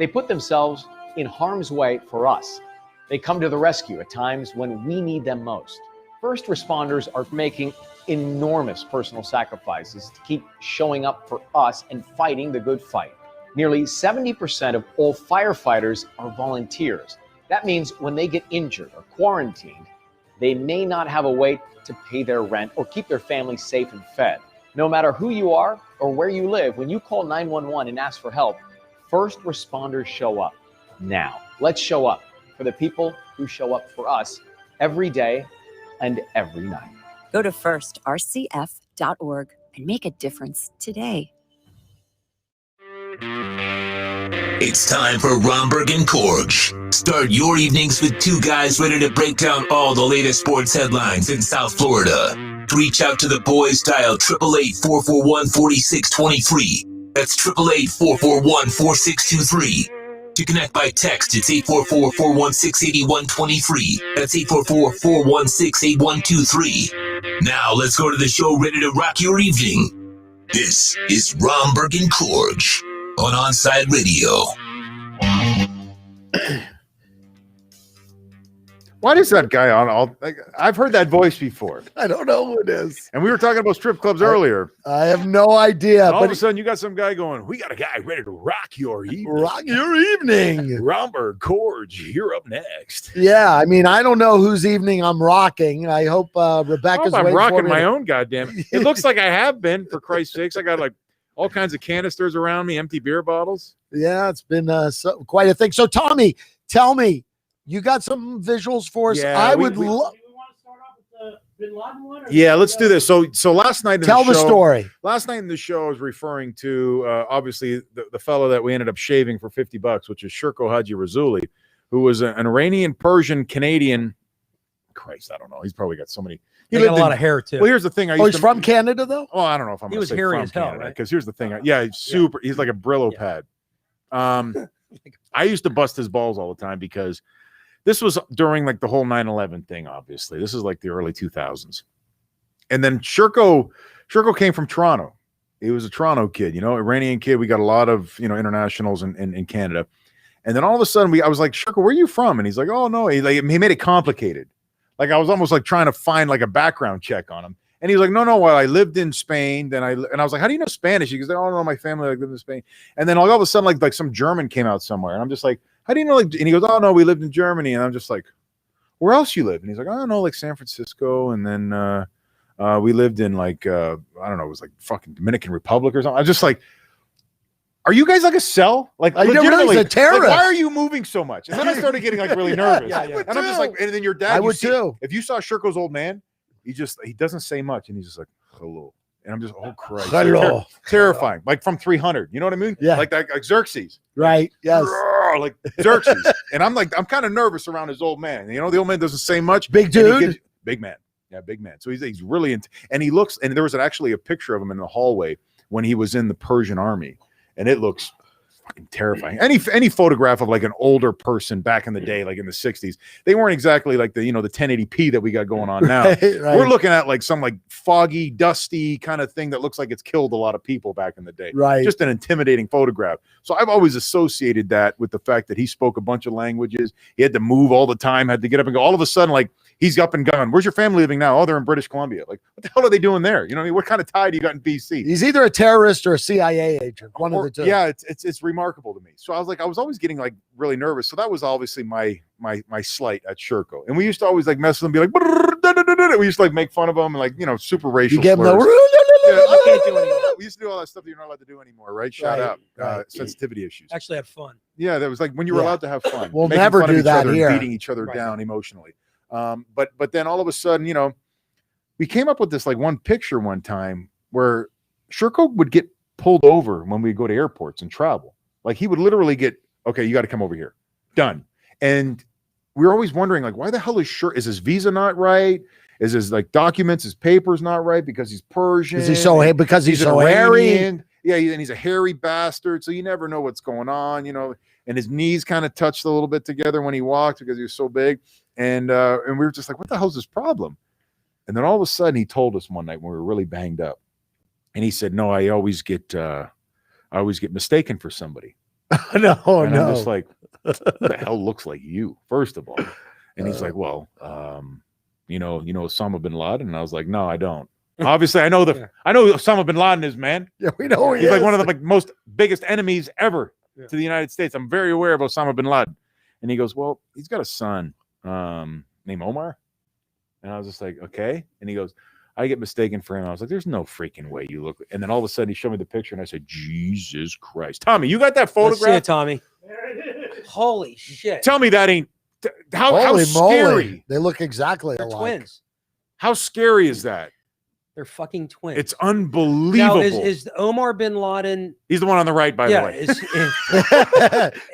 They put themselves in harm's way for us. They come to the rescue at times when we need them most. First responders are making enormous personal sacrifices to keep showing up for us and fighting the good fight. Nearly 70% of all firefighters are volunteers. That means when they get injured or quarantined, they may not have a way to pay their rent or keep their family safe and fed. No matter who you are or where you live, when you call 911 and ask for help, first responders show up. Now, let's show up for the people who show up for us every day and every night. Go to firstrcf.org and make a difference today. It's time for Romberg and Korge. Start your evenings with two guys ready to break down all the latest sports headlines in South Florida. Reach out to the boys, dial 888-441-4623. That's 888-441-4623. To connect by text, it's 844-416-8123. That's 844-416-8123. Now let's go to the show ready to rock your evening. This is Romberg and Korge on Onside Radio. Why does that guy on all? I've heard that voice before. I don't know who it is. And we were talking about strip clubs earlier. I have no idea. And all but of a sudden, you got some guy going, we got a guy ready to rock your evening. Rock your evening. Romberg, Korge, you're up next. Yeah, I mean, I don't know whose evening I'm rocking. I hope Rebecca's I'm waiting rocking for me. my own goddamn. It looks like I have been, for Christ's sakes. I got like all kinds of canisters around me, empty beer bottles. Yeah, it's been quite a thing. So, Tommy, tell me, you got some visuals for us? Yeah, I would love. Yeah, let's do this. So last night in Tell the the show, story. Last night in the show, I was referring to obviously the fellow that we ended up shaving for $50, which is Shirko Haji Razuli, who was an Iranian, Persian, Canadian. Christ, I don't know. He's probably got so many. He got a lot of hair too. Well, here's the thing. He's from Canada, though. Oh, I don't know if I'm. He was hairy as hell, right? Because here's the thing. Yeah, he's super. He's like a Brillo pad. I used to bust his balls all the time because this was during like the whole 9/11 thing. Obviously, this is like the early 2000s. And then Shirko came from Toronto. He was a Toronto kid, Iranian kid. We got a lot of internationals in Canada. And then all of a sudden, I was like, Shirko, where are you from? And he's like, oh no, he made it complicated. Like I was almost like trying to find like a background check on him. And he's like, no, well, I lived in Spain. And I was like, how do you know Spanish? He goes, oh no, my family lived in Spain. And then all of a sudden, like some German came out somewhere, and I'm just like, how do you know? And he goes, oh no, we lived in Germany. And I'm just like, where else you live? And he's like, oh no, like San Francisco. And then we lived in like I don't know, it was like fucking Dominican Republic or something. I'm just like, are you guys like a cell? Like I didn't realize he's a terrorist. Like, why are you moving so much? And then I started getting like really nervous. Yeah, and I'm just like, and then your dad, I would too. If you saw Shirko's old man, he doesn't say much, and he's just like, hello. And I'm just, oh Christ, hello, terrifying, like from 300. You know what I mean? Yeah, like Xerxes, right? Yes, like Xerxes. And I'm kind of nervous around his old man. The old man doesn't say much. Big dude, big man. Yeah, big man. So he's really into, and he looks. And there was actually a picture of him in the hallway when he was in the Persian army, and it looks fucking terrifying. Any photograph of like an older person back in the day, like in the 60s, they weren't exactly like the 1080p that we got going on now. Right. We're looking at like some like foggy, dusty kind of thing that looks like it's killed a lot of people back in the day. Right. Just an intimidating photograph. So I've always associated that with the fact that he spoke a bunch of languages. He had to move all the time, had to get up and go. All of a sudden, like he's up and gone. Where's your family living now? Oh, they're in British Columbia. Like, what the hell are they doing there? You know what I mean? What kind of tie do you got in BC? He's either a terrorist or a CIA agent. One of the two. Yeah, it's remarkable to me. So I was always getting like really nervous. So that was obviously my slight at Shirko. And we used to always like mess with him, be like, we used to like make fun of him and like, super racial. You gave him we used to do all that stuff that you're not allowed to do anymore, right? Shout out. Sensitivity issues. Actually had fun. Yeah, that was like when you were allowed to have fun. We'll never do that here. Beating each other down emotionally. But then all of a sudden, we came up with this like one picture one time where Shirko would get pulled over when we go to airports and travel. Like he would literally get, okay, you got to come over here. Done. And we were always wondering, like, why the hell is his visa not right? Is his like documents, his papers not right because he's Persian? Because he's so hairy? Yeah, and he's a hairy bastard, so you never know what's going on, and his knees kind of touched a little bit together when he walked because he was so big. And we were just like, what the hell's his problem? And then all of a sudden he told us one night when we were really banged up. And he said, no, I always get mistaken for somebody. No. I'm just like, who the hell looks like you, first of all? And he's like, well, you know Osama bin Laden? And I was like, no, I don't. Obviously, I know I know who Osama bin Laden is, man. Yeah, we know he's like one of the most biggest enemies ever to the United States. I'm very aware of Osama bin Laden. And he goes, well, he's got a son named Omar. And I was just like, okay. And he goes, I get mistaken for him. I was like, there's no freaking way you look. And then all of a sudden he showed me the picture and I said, Jesus Christ. Tommy, you got that photograph? Let's see it, Tommy. Holy shit. Tell me that ain't how scary. They look exactly They're alike. twins. How scary is that? They're fucking twins. It's unbelievable. Now, is Omar bin Laden? He's the one on the right, by the way.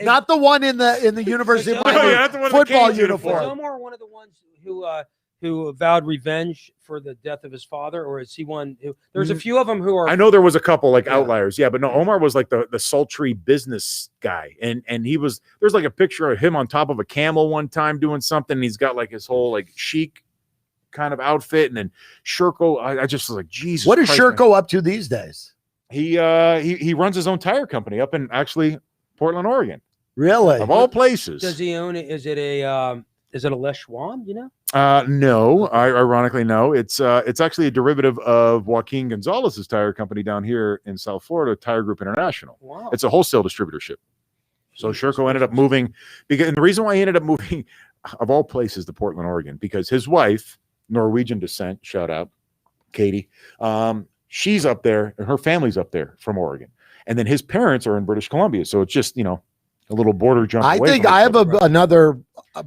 Not the one in the University of Miami football uniform. Is Omar one of the ones who vowed revenge for the death of his father, or is he one who? There's a few of them who are. I know there was a couple outliers, but no, Omar was like the sultry business guy, and he was. There's like a picture of him on top of a camel one time doing something. And he's got like his whole like chic kind of outfit, and then Sherko. I just was like, Jesus. What is Christ, Sherko man. up to these days? He runs his own tire company up in actually Portland, Oregon. Really? Of all places. Does he own it? Is it a Les Schwab? You know? No. Ironically, no. It's actually a derivative of Joaquin Gonzalez's tire company down here in South Florida, Tire Group International. Wow. It's a wholesale distributorship. So Sherko ended up moving and the reason why he ended up moving, of all places, to Portland, Oregon, because his wife, Norwegian descent, shout out, Katie, she's up there, and her family's up there from Oregon, and then his parents are in British Columbia. So it's just a little border jump. I away think from I have another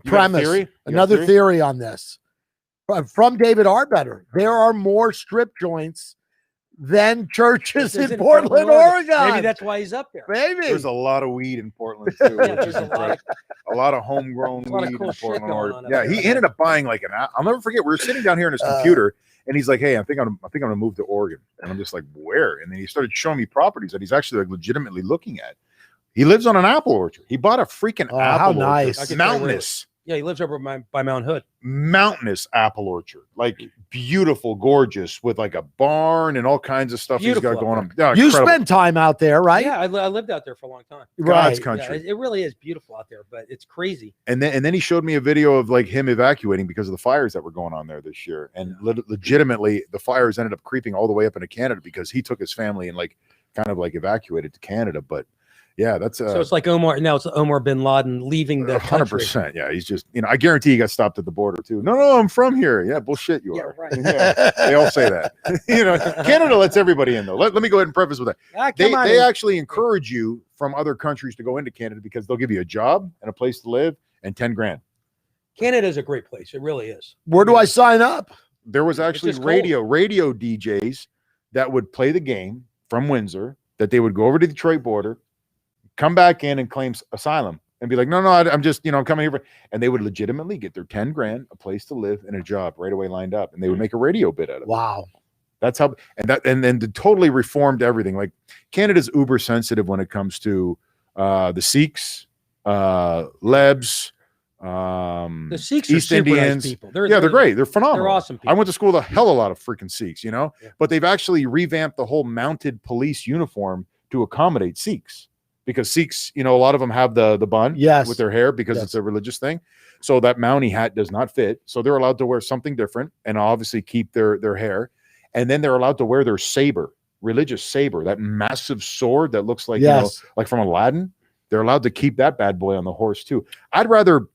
premise, theory? theory on this from David Arbetter. There are more strip joints than churches in Portland, Oregon. Maybe that's why he's up there. Maybe there's a lot of weed in Portland too. Which is a lot of homegrown weed in Portland, Oregon. Yeah, he ended up buying like I'll never forget. We were sitting down here in his computer, and he's like, "Hey, I think I'm gonna move to Oregon." And I'm just like, "Where?" And then he started showing me properties that he's actually like legitimately looking at. He lives on an apple orchard. He bought a freaking apple how orchard. nice. Mountainous. Yeah, he lives over by Mount Hood. Mountainous apple orchard, like beautiful, gorgeous, with like a barn and all kinds of stuff he's got going on. Yeah, you incredible. spend time out there, right? Yeah, I lived out there for a long time. God's country. Yeah, it really is beautiful out there, but it's crazy. And then he showed me a video of like him evacuating because of the fires that were going on there this year. And legitimately, the fires ended up creeping all the way up into Canada because he took his family and like kind of like evacuated to Canada. But yeah, that's so it's like Omar. Now it's Omar bin Laden leaving the 100%. Yeah, he's just I guarantee he got stopped at the border too. No, I'm from here. Yeah, bullshit, you are. Right. Yeah, they all say that. Canada lets everybody in though. Let me go ahead and preface with that. They actually encourage you from other countries to go into Canada because they'll give you a job and a place to live and 10 grand. Canada is a great place. It really is. Where do I sign up? There was actually radio DJs that would play the game from Windsor, that they would go over to the Detroit border, come back in and claim asylum and be like, no, I'm just, I'm coming here. And they would legitimately get their 10 grand, a place to live, and a job right away lined up. And they would make a radio bit out of it. Wow. That's how, and then totally reformed everything. Like Canada's uber sensitive when it comes to the Sikhs, Lebs, the Sikhs East are super Indians. nice people. They're great. They're phenomenal. They're awesome people. I went to school with a hell of a lot of freaking Sikhs, but they've actually revamped the whole mounted police uniform to accommodate Sikhs. Because Sikhs, a lot of them have the bun with their hair because it's a religious thing. So that Mountie hat does not fit. So they're allowed to wear something different and obviously keep their hair. And then they're allowed to wear their saber, religious saber, that massive sword that looks like, like from Aladdin. They're allowed to keep that bad boy on the horse too. I'd rather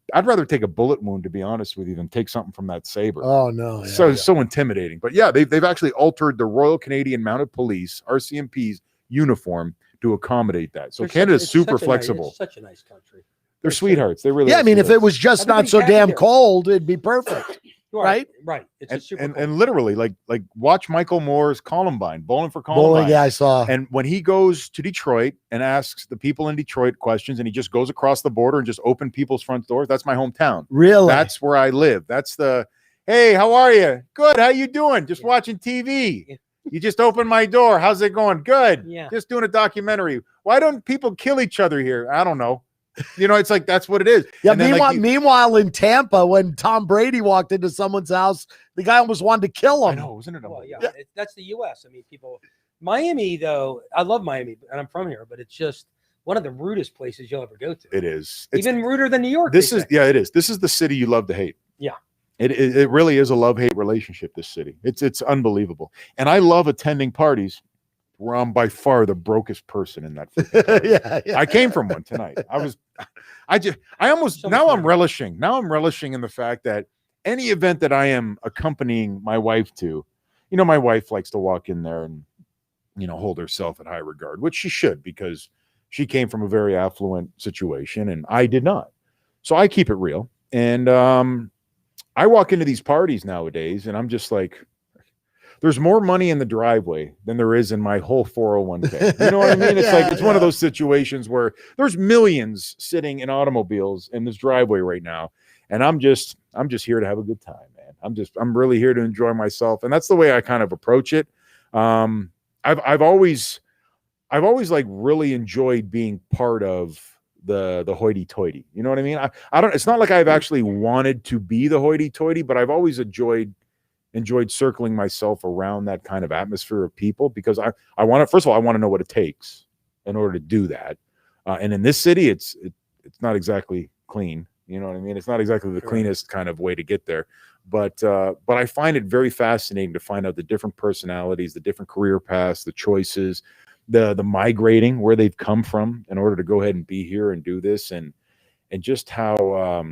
take a bullet wound, to be honest with you, than take something from that saber. Oh no. So intimidating. But yeah, they've actually altered the Royal Canadian Mounted Police, RCMP's uniform to accommodate that. So Canada's super flexible. It's such a nice country. They're sweethearts. They really Yeah, are I mean, if sweethearts. it was just not so damn cold, it'd be perfect. Right? Right. It's a super cool. And literally, like watch Michael Moore's Columbine, Bowling for Columbine. Bowling, yeah, I saw. And when he goes to Detroit and asks the people in Detroit questions, and he just goes across the border and just open people's front doors. That's my hometown. Really? That's where I live. That's the, hey, how are you? Good. How you doing? Just watching TV. You just opened my door. How's it going? Good. Yeah. Just doing a documentary. Why don't people kill each other here? I don't know. It's like that's what it is. Yeah. And then, Meanwhile, in Tampa, when Tom Brady walked into someone's house, the guy almost wanted to kill him. I know, isn't it? Well, yeah. That's the U.S. I mean, Miami, though, I love Miami, and I'm from here, but it's just one of the rudest places you'll ever go to. It is. Even ruder than New York. It is. This is the city you love to hate. Yeah. It really is a love-hate relationship, this city. It's unbelievable. And I love attending parties where I'm by far the brokest person in that. Yeah. I came from one tonight. I'm relishing in the fact that any event that I am accompanying my wife to, my wife likes to walk in there and, hold herself in high regard, which she should, because she came from a very affluent situation and I did not. So I keep it real. And, I walk into these parties nowadays and I'm just like, there's more money in the driveway than there is in my whole 401k. You know what I mean? It's one of those situations where there's millions sitting in automobiles in this driveway right now. And I'm just here to have a good time, man. I'm really here to enjoy myself. And that's the way I kind of approach it. I've always like really enjoyed being part of the hoity-toity. You know what I mean? It's not like I've actually wanted to be the hoity-toity, but I've always enjoyed circling myself around that kind of atmosphere of people, because I want to know what it takes in order to do that. And in this city, it's not exactly clean. You know what I mean? It's not exactly the cleanest kind of way to get there, but I find it very fascinating to find out the different personalities, the different career paths, the choices, the migrating, where they've come from in order to go ahead and be here and do this, and just how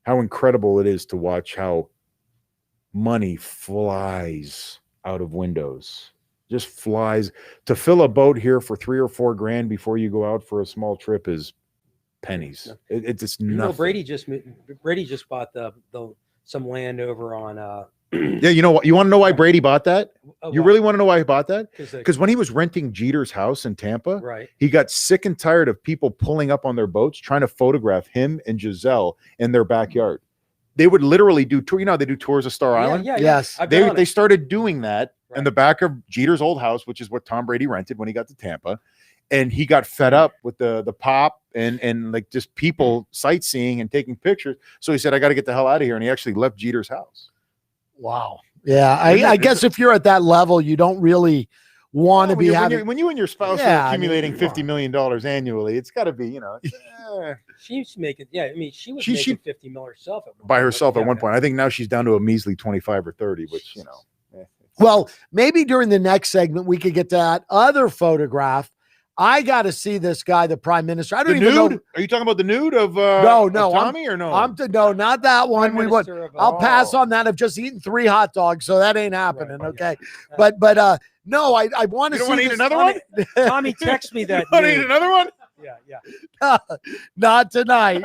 incredible it is to watch how money flies out of windows, just flies. To fill a boat here for $3 or $4 grand before you go out for a small trip is pennies. It's nothing. Brady just bought some land over on yeah, you know what? You want to know why Brady bought that? You really want to know why he bought that? Because when he was renting Jeter's house in Tampa, right, he got sick and tired of people pulling up on their boats trying to photograph him and Giselle in their backyard. They would literally do tour. They do tours of Star Island. Yes. They started doing that in the back of Jeter's old house, which is what Tom Brady rented when he got to Tampa. And he got fed up with the pop and like just people sightseeing and taking pictures. So he said, I got to get the hell out of here. And he actually left Jeter's house. Wow. Yeah. I guess if you're at that level, you don't really want to be having. When you and your spouse are accumulating $50 million annually, it's got to be, She's making, she was making $50 million herself by herself at one point. I think now she's down to a measly 25 or 30, which, Well, maybe during the next segment, we could get to that other photograph. I got to see this guy, the prime minister. I don't even know. Are you talking about the nude of no, Tommy or no? No, not that one. I'll pass on that. I've just eaten 3 hot dogs, so that ain't happening. Right, okay, yeah. But no, I want to. You don't want to eat another one? Tommy texted me that. You want to eat another one? Yeah. Not tonight.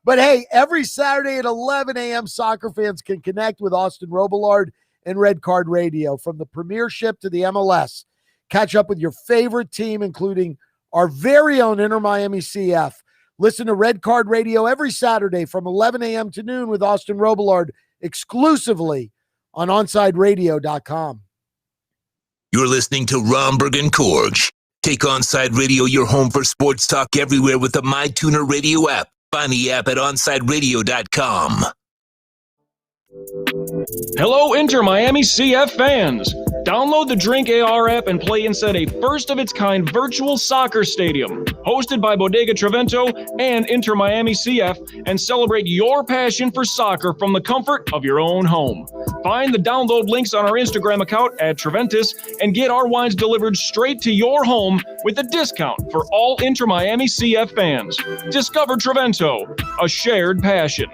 But hey, every Saturday at 11 a.m., soccer fans can connect with Austin Robillard and Red Card Radio, from the Premiership to the MLS. Catch up with your favorite team, including our very own Inter Miami CF. Listen to Red Card Radio every Saturday from 11 a.m. to noon with Austin Robillard, exclusively on OnsideRadio.com. You're listening to Romberg and Korge. Take Onside Radio your home for sports talk everywhere with the MyTuner Radio app. Find the app at OnsideRadio.com. Hello, Inter Miami CF fans. Download the Drink AR app and play inside a first-of-its-kind virtual soccer stadium hosted by Bodega Trevento and Inter Miami CF, and celebrate your passion for soccer from the comfort of your own home. Find the download links on our Instagram account at Treventus and get our wines delivered straight to your home with a discount for all Inter Miami CF fans. Discover Trevento, a shared passion.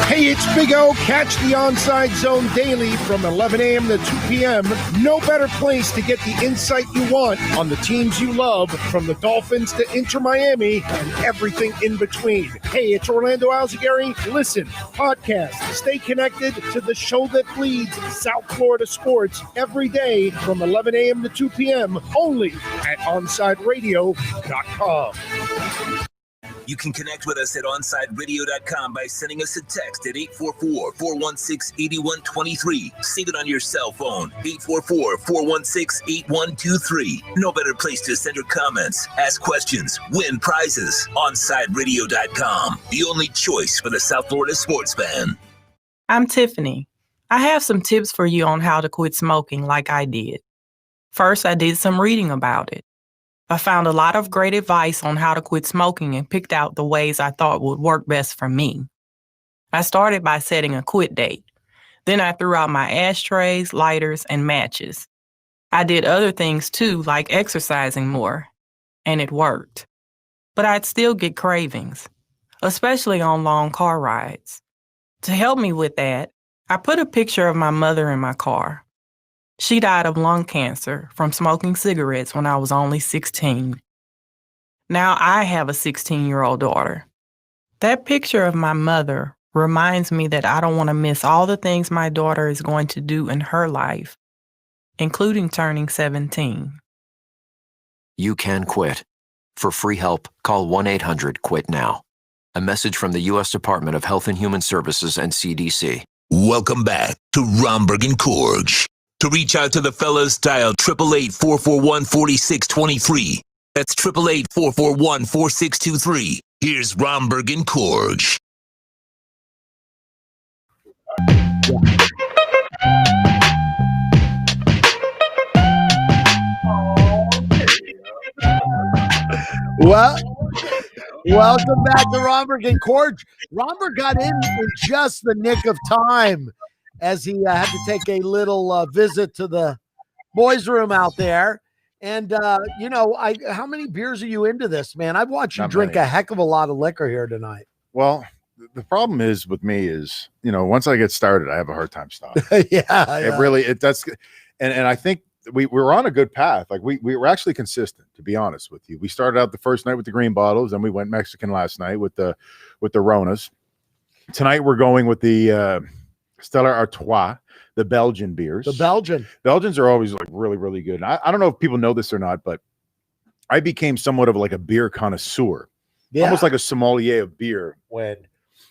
Hey, it's Big O. Catch the Onside Zone daily from 11 a.m. to 2 p.m. No better place to get the insight you want on the teams you love, from the Dolphins to Inter Miami and everything in between. Hey, it's Orlando Alzagari. Listen, podcast, stay connected to the show that bleeds South Florida sports every day from 11 a.m. to 2 p.m. only at OnsideRadio.com. You can connect with us at OnsideRadio.com by sending us a text at 844-416-8123. Save it on your cell phone, 844-416-8123. No better place to send your comments, ask questions, win prizes. OnsideRadio.com, the only choice for the South Florida sports fan. I'm Tiffany. I have some tips for you on how to quit smoking like I did. First, I did some reading about it. I found a lot of great advice on how to quit smoking and picked out the ways I thought would work best for me. I started by setting a quit date. Then I threw out my ashtrays, lighters, and matches. I did other things too, like exercising more, and it worked. But I'd still get cravings, especially on long car rides. To help me with that, I put a picture of my mother in my car. She died of lung cancer from smoking cigarettes when I was only 16. Now I have a 16-year-old daughter. That picture of my mother reminds me that I don't want to miss all the things my daughter is going to do in her life, including turning 17. You can quit. For free help, call 1-800-QUIT-NOW. A message from the U.S. Department of Health and Human Services and CDC. Welcome back to Romberg and Korge. To reach out to the fellas, dial 888-441-4623. That's 888-441-4623. Here's Romberg and Korge. Well, welcome back to Romberg and Korge. Romberg got in just the nick of time as he had to take a little visit to the boys' room out there. And, how many beers are you into this, man? I've watched you drink a heck of a lot of liquor here tonight. Well, the problem is with me is, once I get started, I have a hard time stopping. And I think we were on a good path. Like we were actually consistent, to be honest with you. We started out the first night with the green bottles, and we went Mexican last night with the Ronas. Tonight we're going with the Stella Artois, the Belgian beers. The Belgians are always like really, really good. And I don't know if people know this or not, but I became somewhat of like a beer connoisseur, almost like a sommelier of beer when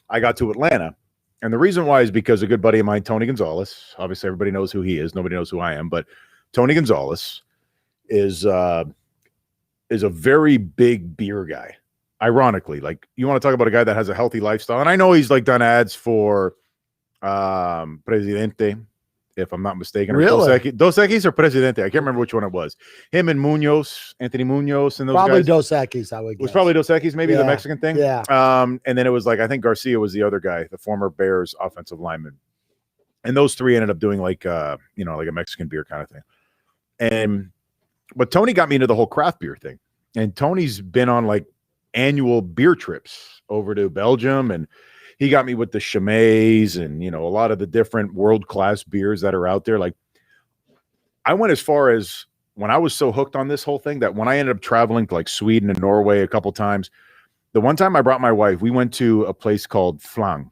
I got to Atlanta. And the reason why is because a good buddy of mine, Tony Gonzalez, obviously everybody knows who he is. Nobody knows who I am, but Tony Gonzalez is a very big beer guy. Ironically, like you want to talk about a guy that has a healthy lifestyle. And I know he's like done ads for Presidente, if I'm not mistaken. Really? Dos Equis or Presidente? I can't remember which one it was. Him and Munoz, Anthony Munoz, and those probably guys. Dos Equis, I would guess. It was probably Dos Equis, maybe the Mexican thing. Yeah. And then it was like, I think Garcia was the other guy, the former Bears offensive lineman. And those three ended up doing like like a Mexican beer kind of thing. But Tony got me into the whole craft beer thing. And Tony's been on like annual beer trips over to Belgium, and he got me with the Chimay and, a lot of the different world-class beers that are out there. Like I went as far as when I was so hooked on this whole thing that when I ended up traveling to like Sweden and Norway a couple times, the one time I brought my wife, we went to a place called Flang.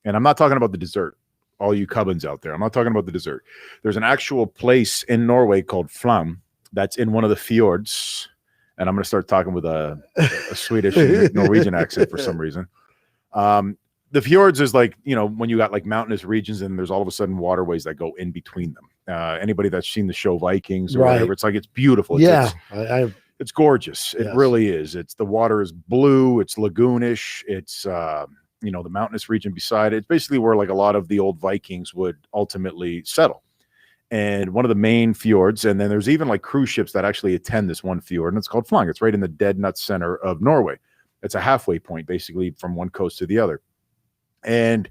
And I'm not talking about the dessert, all you Cubbins out there. I'm not talking about the dessert. There's an actual place in Norway called Flang that's in one of the fjords. And I'm going to start talking with a Swedish Norwegian accent for some reason. The fjords is like, when you got like mountainous regions and there's all of a sudden waterways that go in between them. Anybody that's seen the show Vikings or whatever, it's like, it's beautiful. It's gorgeous. It really is. The water is blue. It's lagoonish. It's, the mountainous region beside it. It's basically where like a lot of the old Vikings would ultimately settle. And one of the main fjords, and then there's even like cruise ships that actually attend this one fjord, and it's called Flang. It's right in the dead nut center of Norway. It's a halfway point, basically, from one coast to the other. And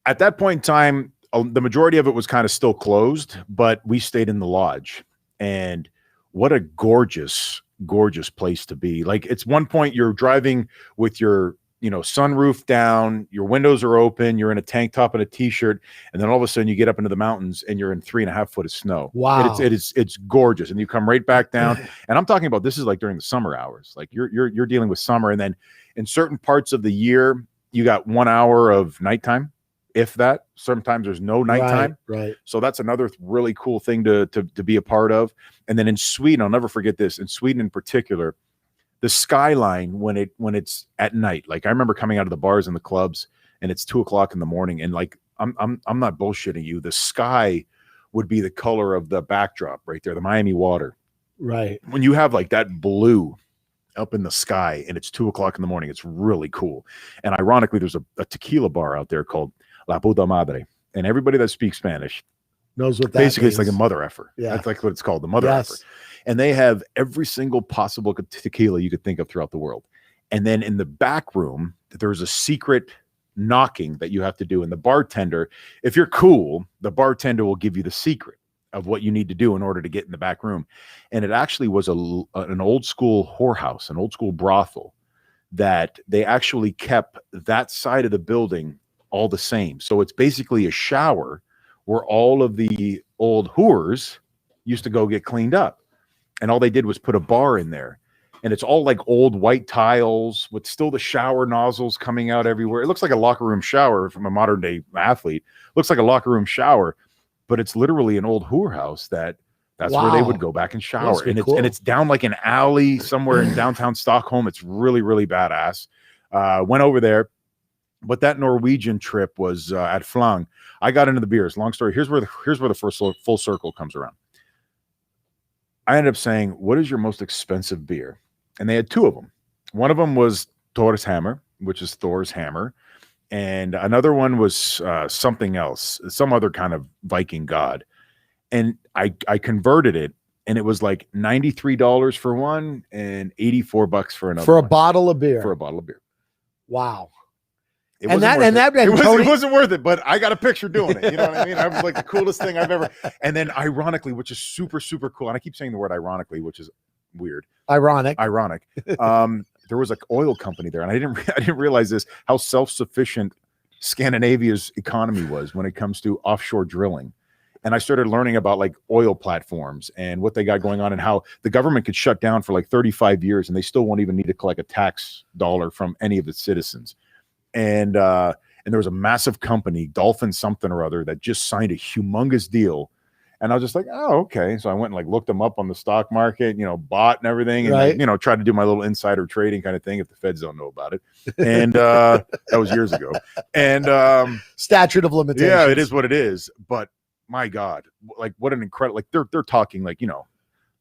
at that point in time, the majority of it was kind of still closed, but we stayed in the lodge. And what a gorgeous, gorgeous place to be. Like, it's one point you're driving with your, sunroof down, your windows are open, you're in a tank top and a t-shirt, and then all of a sudden you get up into the mountains and you're in 3.5 foot of snow. Wow. It's gorgeous. And you come right back down. And I'm talking about, this is like during the summer hours. Like you're dealing with summer. And then in certain parts of the year, you got 1 hour of nighttime, if that. Sometimes there's no nighttime. Right. So that's another really cool thing to be a part of. And then in Sweden, I'll never forget this. In Sweden in particular, the skyline when it's at night. Like I remember coming out of the bars and the clubs, and it's 2:00 in the morning, and like I'm not bullshitting you. The sky would be the color of the backdrop right there, the Miami water. Right. When you have like that blue up in the sky and it's 2:00 in the morning, it's really cool. And ironically, there's a tequila bar out there called La Puta Madre, and everybody that speaks Spanish knows what that basically means. it's like a mother effer. Yeah. That's like what it's called, the mother Yes. effer. And they have every single possible tequila you could think of throughout the world. And then in the back room, there's a secret knocking that you have to do. And the bartender, if you're cool, the bartender will give you the secret of what you need to do in order to get in the back room. And it actually was an old school whorehouse, an old school brothel that they actually kept that side of the building all the same. So it's basically a shower where all of the old whores used to go get cleaned up. And all they did was put a bar in there. And it's all like old white tiles with still the shower nozzles coming out everywhere. It looks like a locker room shower from a modern day athlete. Looks like a locker room shower, but it's literally an old whorehouse that's where they would go back and shower. And it's down like an alley somewhere in downtown Stockholm. It's really, really badass. Went over there, but that Norwegian trip was at Flang. I got into the beers. Long story. Here's where the first full circle comes around. I ended up saying, "What is your most expensive beer?" And they had two of them. One of them was Thor's Hammer, which is Thor's hammer, and another one was something else, some other kind of Viking god. And I converted it, and it was like $93 for one and $84 for another. For a bottle of beer. For a bottle of beer. Wow. It wasn't worth it, but I got a picture doing it. You know what I mean? I was like the coolest thing I've ever. And then ironically, which is super, super cool. And I keep saying the word ironically, which is weird. Ironic. There was an oil company there, and I didn't realize this, how self-sufficient Scandinavia's economy was when it comes to offshore drilling. And I started learning about like oil platforms and what they got going on, and how the government could shut down for like 35 years and they still won't even need to collect a tax dollar from any of its citizens. And there was a massive company, Dolphin something or other, that just signed a humongous deal. And I was just like, oh, okay. So I went and like looked them up on the stock market, bought and everything, and right. Tried to do my little insider trading kind of thing if the feds don't know about it. And that was years ago. And statute of limitations. Yeah, it is what it is. But my God, like what an incredible, like they're talking like,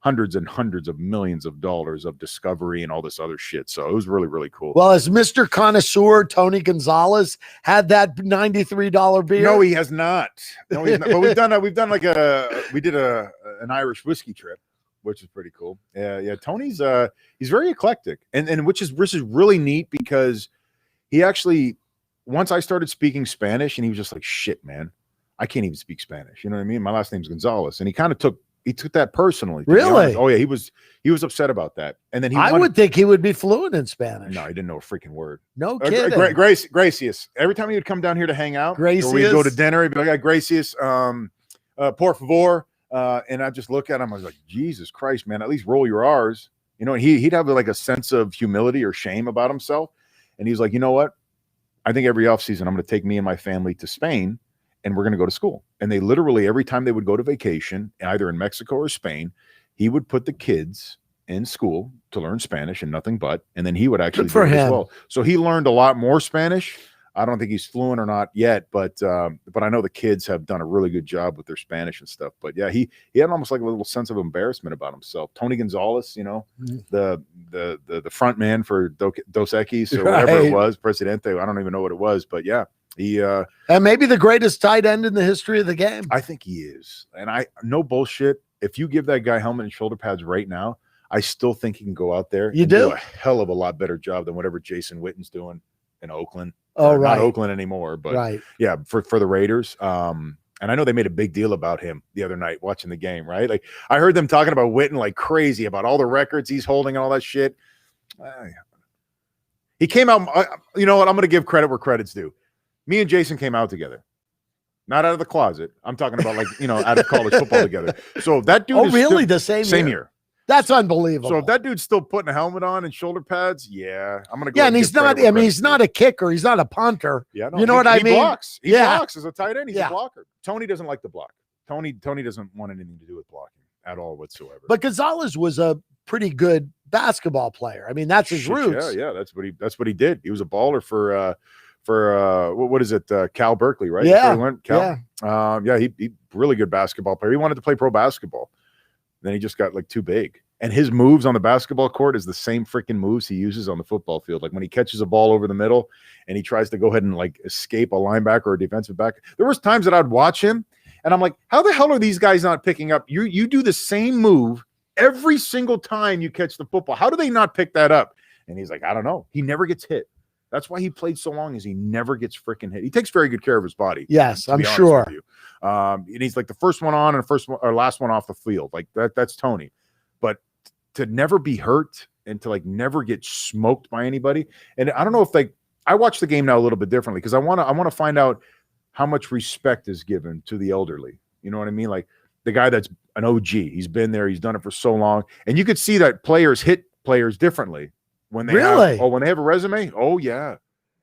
hundreds and hundreds of millions of dollars of discovery and all this other shit. So it was really, really cool. Well, as Mr. Connoisseur Tony Gonzalez had that $93 beer. No, he has not. No, he's not. But we've done like an Irish whiskey trip, which is pretty cool. Yeah. Tony's he's very eclectic, and which is really neat, because he actually, once I started speaking Spanish, and he was just like, shit, man, I can't even speak Spanish. You know what I mean? My last name's Gonzalez, and he kind of took that personally. Really? Oh yeah, he was upset about that. And then I would think he would be fluent in Spanish. No, he didn't know a freaking word. No kidding. Gracias. Every time he would come down here to hang out, Gracias. or we'd go to dinner, he'd be like, Gracias, por favor. And I just look at him, I was like, Jesus Christ, man, at least roll your R's. He'd have like a sense of humility or shame about himself. And he's like, you know what? I think every offseason I'm going to take me and my family to Spain, and we're going to go to school. And they literally, every time they would go to vacation, either in Mexico or Spain, he would put the kids in school to learn Spanish and nothing but, and then he would actually do it as well. So he learned a lot more Spanish. I don't think he's fluent or not yet, but I know the kids have done a really good job with their Spanish and stuff. But yeah, he had almost like a little sense of embarrassment about himself. Tony Gonzalez, the front man for Dos Equis or whatever it was, Presidente. I don't even know what it was, but yeah. He and maybe the greatest tight end in the history of the game. I think he is. And no bullshit. If you give that guy helmet and shoulder pads right now, I still think he can go out there and do a hell of a lot better job than whatever Jason Witten's doing in Oakland. Oh, right. Not Oakland anymore, but right. Yeah, for the Raiders. And I know they made a big deal about him the other night watching the game, right? Like I heard them talking about Witten like crazy about all the records he's holding and all that shit. He came out, you know what? I'm going to give credit where credit's due. Me and Jason came out together, not out of the closet. I'm talking about like, out of college football together. So that dude is really the same year? That's unbelievable. So if that dude's still putting a helmet on and shoulder pads, yeah, I'm going to go. Yeah, and he's not, he's not a kicker. He's not a punter. Yeah, no, you know what I mean? He blocks. He blocks as a tight end. He's a blocker. Tony doesn't like the block. Tony doesn't want anything to do with blocking at all whatsoever. But Gonzalez was a pretty good basketball player. I mean, that's his roots. Yeah, that's what he did. He was a baller for what is it? Cal Berkeley, right? Yeah, he went. Cal. He really good basketball player. He wanted to play pro basketball. Then he just got like too big. And his moves on the basketball court is the same freaking moves he uses on the football field. Like when he catches a ball over the middle and he tries to go ahead and like escape a linebacker or a defensive back. There was times that I'd watch him and I'm like, how the hell are these guys not picking up? You do the same move every single time you catch the football. How do they not pick that up? And he's like, I don't know. He never gets hit. That's why he played so long, is he never gets freaking hit. He takes very good care of his body. Yes, I'm sure. And he's like the first one on and last one off the field. Like that's Tony. But to never be hurt and to like never get smoked by anybody. And I don't know if I watch the game now a little bit differently because I want to find out how much respect is given to the elderly. You know what I mean? Like the guy that's an OG, he's been there, he's done it for so long. And you could see that players hit players differently when they when they have a resume. Oh yeah.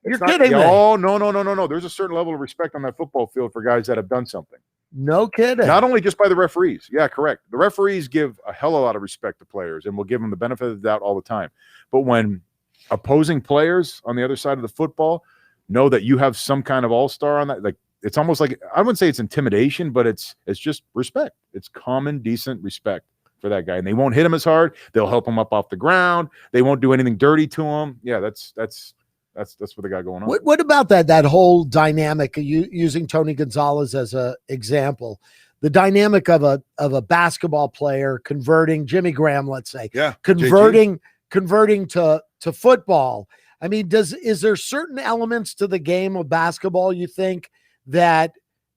You're kidding me. Oh, no. There's a certain level of respect on that football field for guys that have done something. No kidding. Not only just by the referees. Yeah, correct. The referees give a hell of a lot of respect to players and will give them the benefit of the doubt all the time. But when opposing players on the other side of the football know that you have some kind of all-star on that, like it's almost like, I wouldn't say it's intimidation, but it's just respect. It's common, decent respect for that guy. And they won't hit him as hard. They'll help him up off the ground. They won't do anything dirty to him. Yeah, that's what they got going on. What about that whole dynamic of using Tony Gonzalez as a example? The dynamic of a basketball player converting, Jimmy Graham, let's say, converting to football. I mean, is there certain elements to the game of basketball you think that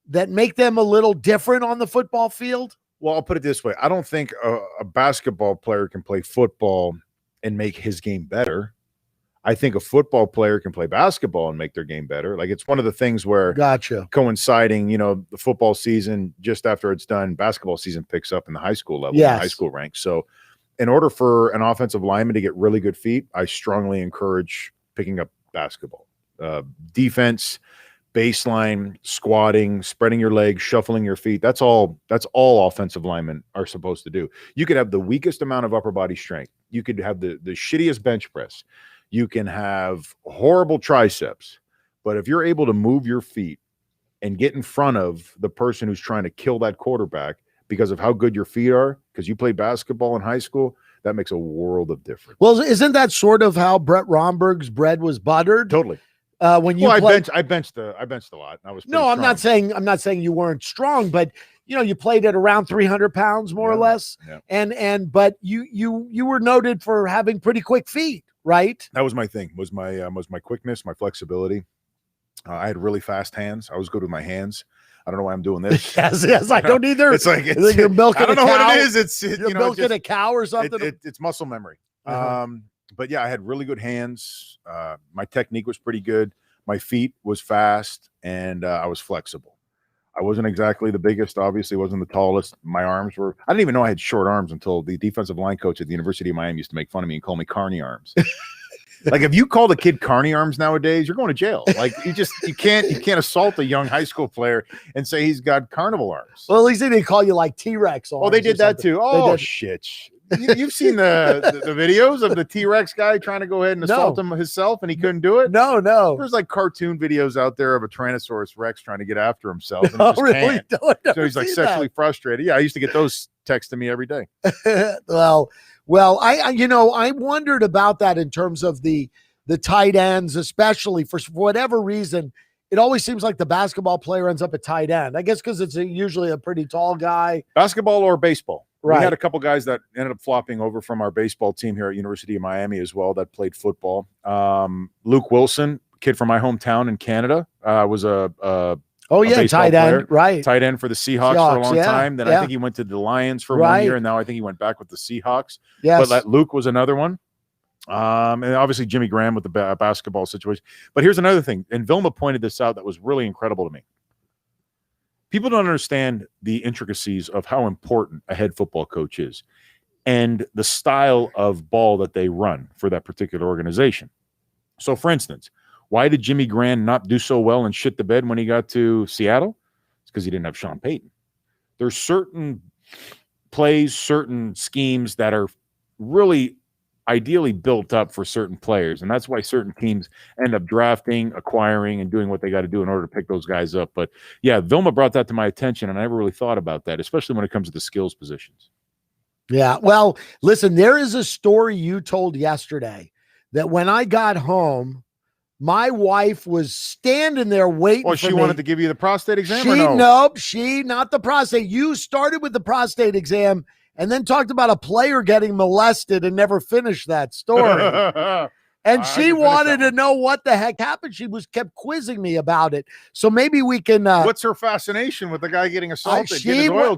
make them a little different on the football field? Well, I'll put it this way. I don't think a basketball player can play football and make his game better. I think a football player can play basketball and make their game better. Like it's one of the things where coinciding, the football season, just after it's done, basketball season picks up in the high school level, in the high school ranks. So in order for an offensive lineman to get really good feet, I strongly encourage picking up basketball. Defense, baseline, squatting, spreading your legs, shuffling your feet. That's all offensive linemen are supposed to do. You could have the weakest amount of upper body strength. You could have the shittiest bench press. You can have horrible triceps, but if you're able to move your feet and get in front of the person who's trying to kill that quarterback because of how good your feet are, because you played basketball in high school, that makes a world of difference. Well, isn't that sort of how Brett Romberg's bread was buttered? Totally. When you I benched a lot. And I was I'm not saying you weren't strong, but you played at around 300 pounds more or less, but you were noted for having pretty quick feet. Right. That was my thing, was my quickness, my flexibility. I had really fast hands. I was good with my hands. I don't know why I'm doing this. yes, I don't either. It's like you're milking I don't a know cow. what it is. You're milking a cow or something. It's muscle memory. But yeah, I had really good hands. My technique was pretty good. My feet was fast, and I was flexible. I wasn't exactly the biggest, obviously wasn't the tallest. My arms were, I didn't even know I had short arms until the defensive line coach at the University of Miami used to make fun of me and call me carny arms. Like if you call a kid carny arms nowadays, you're going to jail. Like you can't assault a young high school player and say he's got carnival arms. Well, at least they didn't call you like T-Rex arms. Oh, they did that too. Oh, shit. You've seen the videos of the T-Rex guy trying to go ahead and assault him himself, and he couldn't do it? No. There's like cartoon videos out there of a Tyrannosaurus Rex trying to get after himself. And he just really? can't. So he's like sexually frustrated. Yeah, I used to get those texts to me every day. Well, I wondered about that in terms of the tight ends, especially for whatever reason. It always seems like the basketball player ends up at tight end. I guess because it's usually a pretty tall guy. Basketball or baseball. Right. We had a couple guys that ended up flopping over from our baseball team here at University of Miami as well that played football. Luke Wilson, kid from my hometown in Canada, was a tight end, right? Tight end for the Seahawks for a long time. Then I think he went to the Lions for 1 year, and now I think he went back with the Seahawks. Yes. But Luke was another one. And obviously Jimmy Graham with the basketball situation. But here's another thing, and Vilma pointed this out that was really incredible to me. People don't understand the intricacies of how important a head football coach is and the style of ball that they run for that particular organization. So, for instance, why did Jimmy Graham not do so well and shit the bed when he got to Seattle? It's because he didn't have Sean Payton. There's certain plays, certain schemes that are really ideally built up for certain players. And that's why certain teams end up drafting, acquiring, and doing what they got to do in order to pick those guys up. But yeah, Vilma brought that to my attention, and I never really thought about that, especially when it comes to the skills positions. Yeah. Well, listen, there is a story you told yesterday that when I got home, my wife was standing there waiting for me. She wanted to give you the prostate exam or no? Nope, not the prostate. You started with the prostate exam and then talked about a player getting molested and never finished that story. And she wanted to know what the heck happened. She kept quizzing me about it. So maybe we can. What's her fascination with the guy getting assaulted?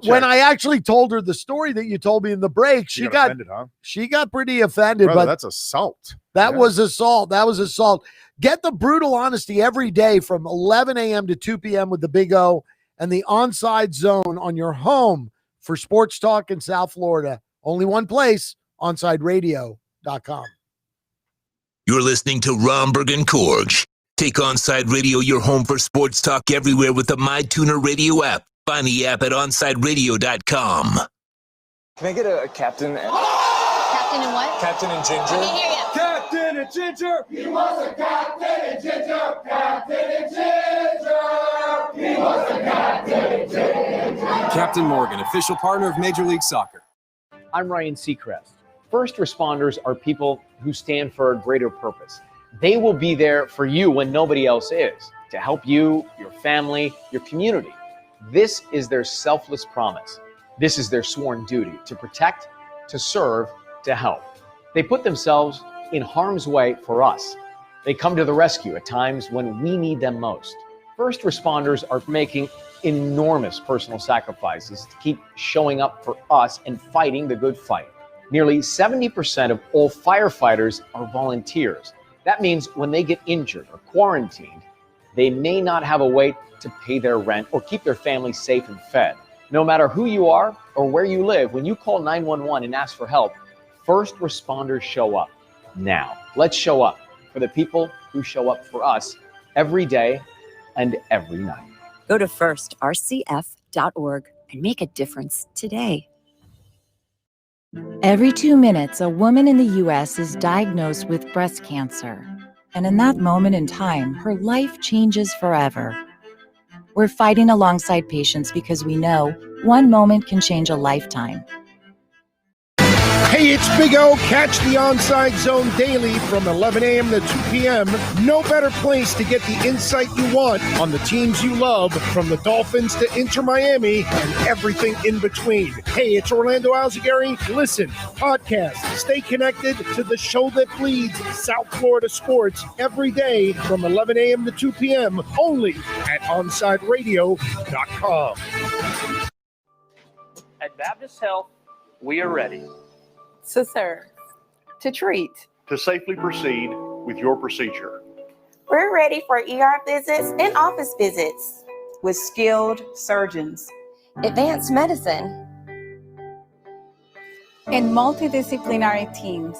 When I actually told her the story that you told me in the break, she got offended, huh? She got pretty offended. Brother, but that's assault. That was assault. That was assault. Get the brutal honesty every day from 11 a.m. to 2 p.m. with the Big O and the Onside Zone on your home for sports talk in South Florida. Only one place, onsideradio.com. You're listening to Romberg and Korge. Take Onside Radio your home for sports talk everywhere with the MyTuner Radio app. Find the app at onsideradio.com. Can I get a captain? Captain and what? Captain and Ginger. I can't hear you. Captain and Ginger. He was a captain and ginger, captain and ginger. He was a captain and ginger. Captain Morgan, official partner of Major League Soccer. I'm Ryan Seacrest. First responders are people who stand for a greater purpose. They will be there for you when nobody else is, to help you, your family, your community. This is their selfless promise. This is their sworn duty to protect, to serve, to help. They put themselves in harm's way for us. They come to the rescue at times when we need them most. First responders are making enormous personal sacrifices to keep showing up for us and fighting the good fight. Nearly 70% of all firefighters are volunteers. That means when they get injured or quarantined, they may not have a way to pay their rent or keep their family safe and fed. No matter who you are or where you live, when you call 911 and ask for help, first responders show up. Now, let's show up for the people who show up for us every day and every night. Go to firstrcf.org and make a difference today. Every 2 minutes, a woman in the U.S. is diagnosed with breast cancer. And in that moment in time, her life changes forever. We're fighting alongside patients because we know one moment can change a lifetime. Hey, it's Big O. Catch the Onside Zone daily from 11 a.m. to 2 p.m. No better place to get the insight you want on the teams you love, from the Dolphins to Inter Miami and everything in between. Hey, it's Orlando Alzagari. Listen, podcast, stay connected to the show that bleeds South Florida sports every day from 11 a.m. to 2 p.m. only at onsideradio.com. At Baptist Health, we are ready to serve, to treat, to safely proceed with your procedure. We're ready for ER visits and office visits with skilled surgeons, advanced medicine, and multidisciplinary teams.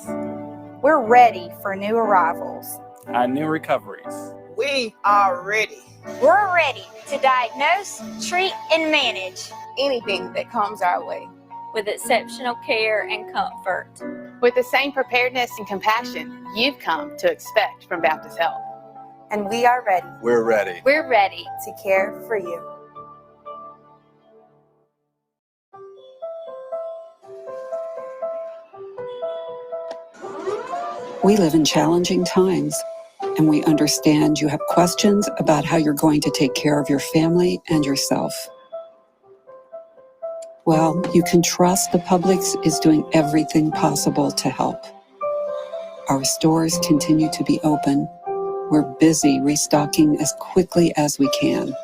We're ready for new arrivals and new recoveries. We are ready. We're ready to diagnose, treat, and manage anything that comes our way, with exceptional care and comfort. With the same preparedness and compassion you've come to expect from Baptist Health. And we are ready. We're ready. We're ready to care for you. We live in challenging times, and we understand you have questions about how you're going to take care of your family and yourself. Well, you can trust the Publix is doing everything possible to help. Our stores continue to be open. We're busy restocking as quickly as we can.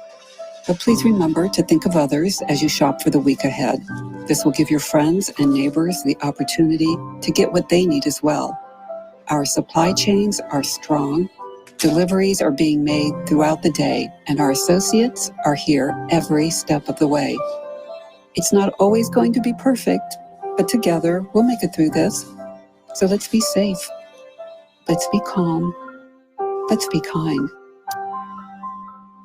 But please remember to think of others as you shop for the week ahead. This will give your friends and neighbors the opportunity to get what they need as well. Our supply chains are strong. Deliveries are being made throughout the day, and our associates are here every step of the way. It's not always going to be perfect, but together we'll make it through this. So let's be safe. Let's be calm. Let's be kind.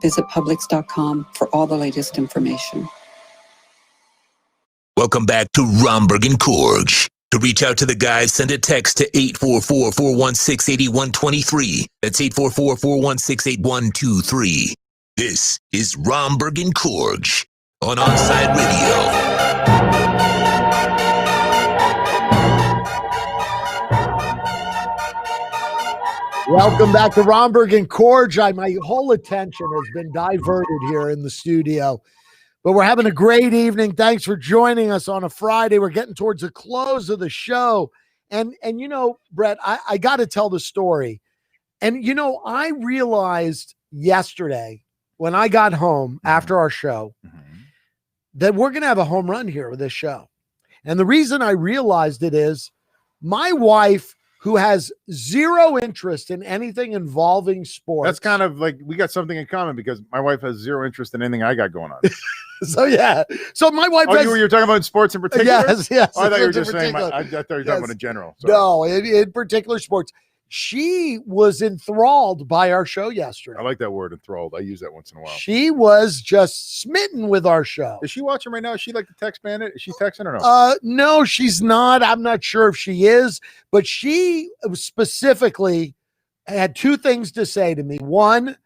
Visit Publix.com for all the latest information. Welcome back to Romberg and Korge. To reach out to the guys, send a text to 844-416-8123. That's 844-416-8123. This is Romberg and Korge on Onside Radio. Welcome back to Romberg and Korge. My whole attention has been diverted here in the studio, but we're having a great evening. Thanks for joining us on a Friday. We're getting towards the close of the show. And you know, Brett, I got to tell the story. And, you know, I realized yesterday when I got home after our show that we're going to have a home run here with this show. And the reason I realized it is my wife, who has zero interest in anything involving sports. That's kind of like we got something in common because my wife has zero interest in anything I got going on. So yeah. So my wife has, you were talking about sports in particular? Yes. Oh, I thought you were just saying I thought you were talking about in general. Sorry. No, in particular sports. She was enthralled by our show yesterday. I like that word, enthralled. I use that once in a while. She was just smitten with our show. Is she watching right now? Is she like the text bandit? Is she texting or no? No, she's not. I'm not sure if she is, but she specifically had two things to say to me. One,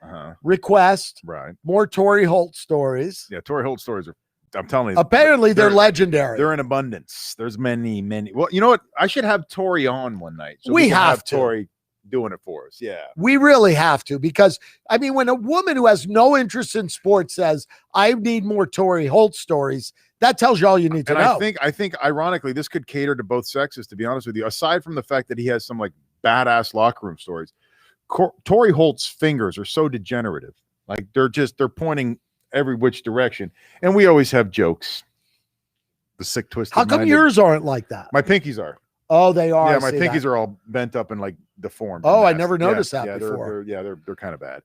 request more Torrey Holt stories. Yeah, Torrey Holt stories are, I'm telling you. Apparently they're legendary. They're in abundance. There's many. Well, you know what? I should have Torrey on one night. So we can have to. Torrey doing it for us. Yeah. We really have to, because I mean, when a woman who has no interest in sports says, I need more Torrey Holt stories, that tells you all you need to know. I think ironically, this could cater to both sexes, to be honest with you. Aside from the fact that he has some like badass locker room stories, Torrey Holt's fingers are so degenerative. Like they're pointing every which direction. And we always have jokes. The sick twisted. How come yours aren't like that? My pinkies are. Oh, they are. Yeah, my pinkies are all bent up and like deformed. Oh, I never noticed that before. They're kind of bad.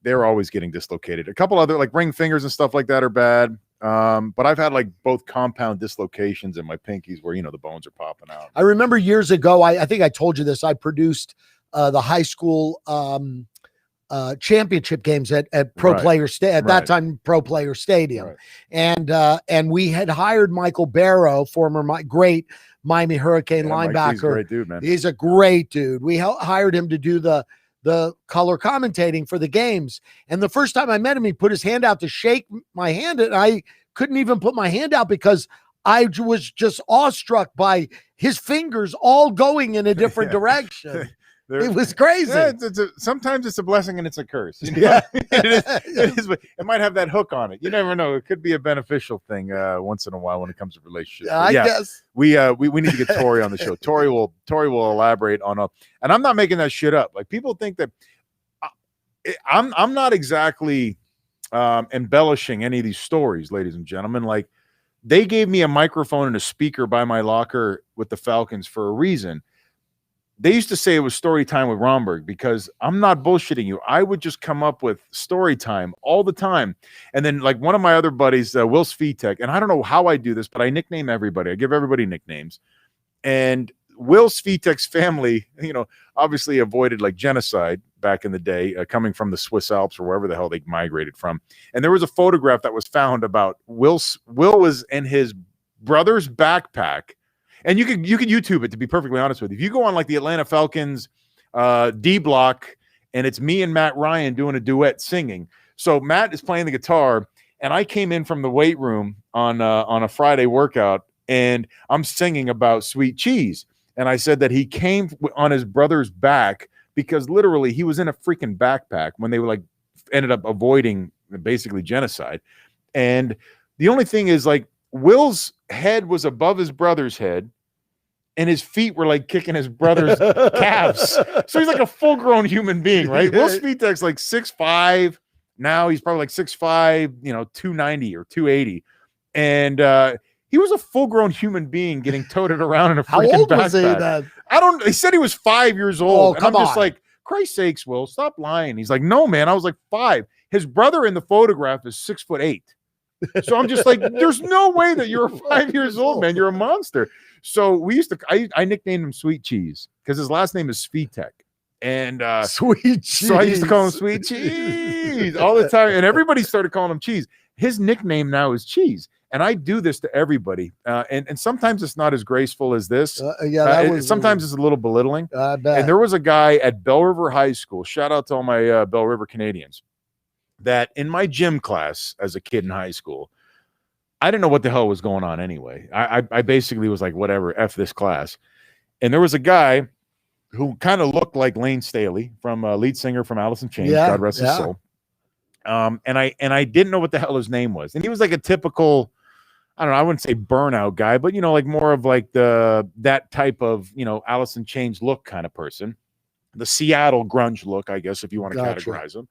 They're always getting dislocated. A couple other like ring fingers and stuff like that are bad. But I've had like both compound dislocations in my pinkies where, you know, the bones are popping out. I remember years ago, I think I told you this, I produced the high school championship games at Pro Player at that time Pro Player Stadium. And we had hired Michael Barrow, former great Miami Hurricane linebacker. He's a great dude, man. He's a great dude. We hired him to do the color commentating for the games. And the first time I met him, he put his hand out to shake my hand, and I couldn't even put my hand out because I was just awestruck by his fingers all going in a different direction. It was crazy. Yeah, sometimes it's a blessing and it's a curse. You know? Yeah, it might have that hook on it. You never know. It could be a beneficial thing once in a while when it comes to relationships. I guess we need to get Torrey on the show. Torrey will elaborate on and I'm not making that shit up. Like people think that I'm not exactly embellishing any of these stories, ladies and gentlemen. Like they gave me a microphone and a speaker by my locker with the Falcons for a reason. They used to say it was story time with Romberg because I'm not bullshitting you. I would just come up with story time all the time. And then like one of my other buddies, Will Svitek, and I don't know how I do this, but I nickname everybody. I give everybody nicknames. And Will Svitek's family, you know, obviously avoided like genocide back in the day, coming from the Swiss Alps or wherever the hell they migrated from. And there was a photograph that was found about Will was in his brother's backpack. And you can YouTube it, to be perfectly honest with you. If you go on like the Atlanta Falcons D block, and it's me and Matt Ryan doing a duet singing. So Matt is playing the guitar, and I came in from the weight room on a Friday workout, and I'm singing about sweet cheese. And I said that he came on his brother's back because literally he was in a freaking backpack when they were like ended up avoiding basically genocide. And the only thing is like Will's head was above his brother's head, and his feet were like kicking his brother's calves. So he's like a full-grown human being, right? Will Svitek's like 6'5". Now he's probably like 6'5", 290 or 280. And he was a full-grown human being getting toted around in a freaking backpack. How old was he then? He said he was 5 years old. Oh, come and I'm just on. like, Christ's sakes, Will, stop lying. He's like, no, man, I was like 5. His brother in the photograph is 6'8". So I'm just like, there's no way that you're 5 years old, man. You're a monster. So I nicknamed him Sweet Cheese because his last name is Svitek. And Sweet Cheese. So I used to call him Sweet Cheese all the time. And everybody started calling him Cheese. His nickname now is Cheese. And I do this to everybody. And sometimes it's not as graceful as this. Sometimes it's a little belittling. I bet. And there was a guy at Bell River High School, shout out to all my Bell River Canadians, that in my gym class as a kid in high school, I didn't know what the hell was going on anyway. I basically was like, whatever, F this class. And there was a guy who kind of looked like Lane Staley, from lead singer from Alice in Chains, God rest his soul. And I didn't know what the hell his name was. And he was like a typical, I don't know, I wouldn't say burnout guy, but, like more of like that type of, Alice in Chains look kind of person. The Seattle grunge look, I guess, if you want to categorize him.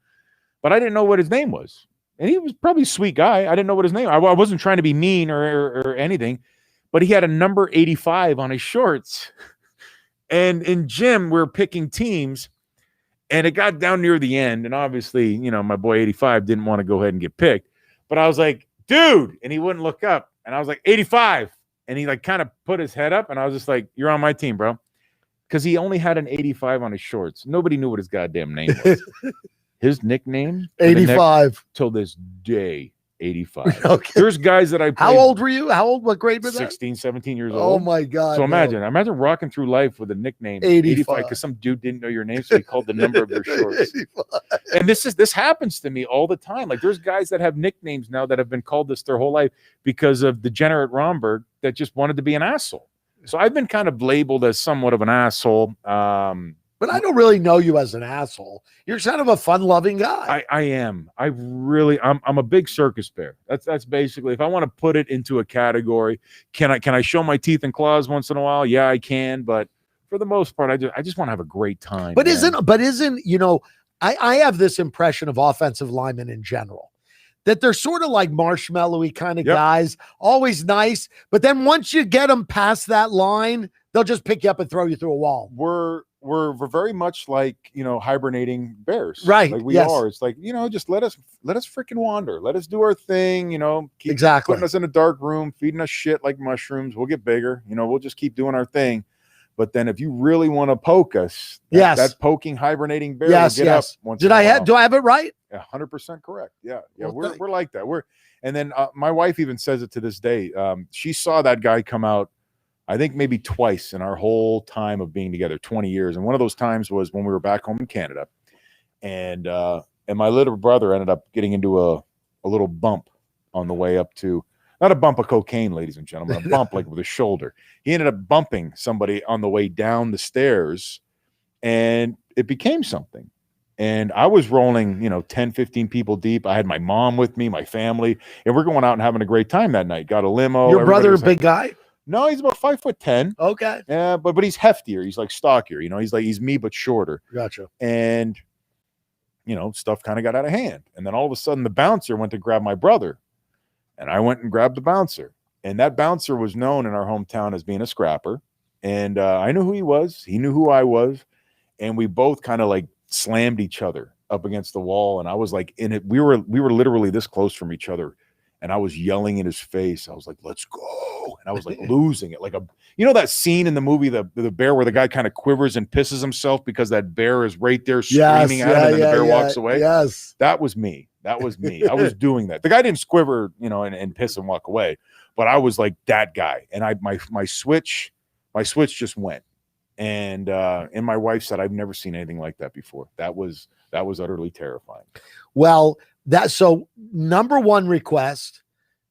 But I didn't know what his name was. And he was probably a sweet guy. I didn't know what his name was. I wasn't trying to be mean or anything, but he had a number 85 on his shorts. And in gym, we were picking teams, and it got down near the end. And obviously, my boy 85 didn't want to go ahead and get picked. But I was like, dude, and he wouldn't look up. And I was like, 85. And he like kind of put his head up, and I was just like, you're on my team, bro. Because he only had an 85 on his shorts. Nobody knew what his goddamn name was. His nickname? 85. Till this day. 85. Okay. There's guys that I played. How old were you? What grade was that? 16, 17 years old. Oh my God. So imagine rocking through life with a nickname 85 because some dude didn't know your name, so he called the number of your shorts. 85. And this happens to me all the time. Like there's guys that have nicknames now that have been called this their whole life because of degenerate Romberg that just wanted to be an asshole. So I've been kind of labeled as somewhat of an asshole. But I don't really know you as an asshole. You're kind of a fun-loving guy. I am. I'm a big circus bear. That's basically, if I want to put it into a category, can I show my teeth and claws once in a while? Yeah, I can. But for the most part, I just want to have a great time. But isn't I have this impression of offensive linemen in general, that they're sort of like marshmallowy kind of guys, always nice. But then once you get them past that line, they'll just pick you up and throw you through a wall. We're very much like, hibernating bears. Right. Like we are. It's like, just let us freaking wander. Let us do our thing, keep putting us in a dark room, feeding us shit like mushrooms. We'll get bigger. We'll just keep doing our thing. But then if you really want to poke us, that poking hibernating bear will get up once do I have it right? 100% correct. Yeah. Well, we're like that. And then my wife even says it to this day. She saw that guy come out, I think maybe twice in our whole time of being together, 20 years. And one of those times was when we were back home in Canada. And my little brother ended up getting into a little bump on the way up to, not a bump of cocaine, ladies and gentlemen, a bump like with his shoulder. He ended up bumping somebody on the way down the stairs, and it became something. And I was rolling, 10, 15 people deep. I had my mom with me, my family, and we're going out and having a great time that night. Got a limo. Your brother, a big guy? No, he's about 5'10". Okay. Yeah, but he's heftier. He's like stockier. He's me but shorter. Gotcha. And stuff kind of got out of hand. And then all of a sudden, the bouncer went to grab my brother, and I went and grabbed the bouncer. And that bouncer was known in our hometown as being a scrapper. And I knew who he was. He knew who I was, and we both kind of like slammed each other up against the wall. And I was like in it. We were literally this close from each other. And I was yelling in his face. I was like, let's go. And I was like losing it. Like that scene in the movie, the bear, where the guy kind of quivers and pisses himself because that bear is right there screaming at him, and then the bear walks away. Yes. That was me. I was doing that. The guy didn't squiver, and piss and walk away. But I was like that guy. And my switch just went. And my wife said, I've never seen anything like that before. That was utterly terrifying. Well, so number one request,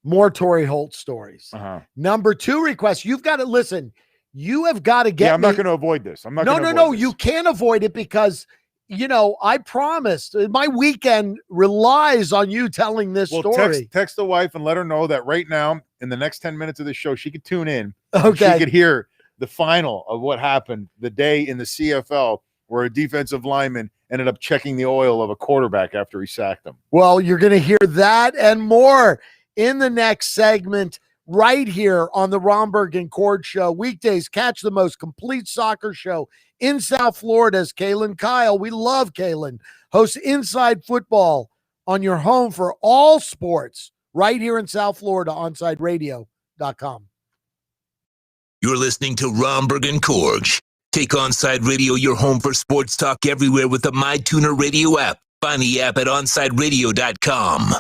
more Torrey Holt stories. Uh-huh. Number two request, you've got to listen. You have got to get. Yeah, I'm not going to avoid this. I'm not. No. You can't avoid it because I promised. My weekend relies on you telling this story. Text the wife and let her know that right now, in the next 10 minutes of the show, she could tune in. Okay. She could hear the final of what happened the day in the CFL where a defensive lineman ended up checking the oil of a quarterback after he sacked him. Well, you're going to hear that and more in the next segment right here on the Romberg and Korge Show. Weekdays, catch the most complete soccer show in South Florida as Kalen Kyle. We love Kalen. Hosts Inside Football on your home for all sports right here in South Florida, OnsideRadio.com. You're listening to Romberg and Korge. Take Onside Radio your home for sports talk everywhere with the MyTuner Radio app. Find the app at OnsideRadio.com.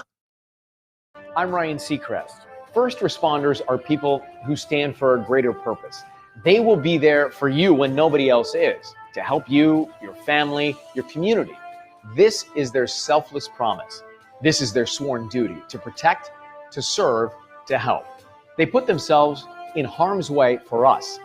I'm Ryan Seacrest. First responders are people who stand for a greater purpose. They will be there for you when nobody else is, to help you, your family, your community. This is their selfless promise. This is their sworn duty to protect, to serve, to help. They put themselves in harm's way for us.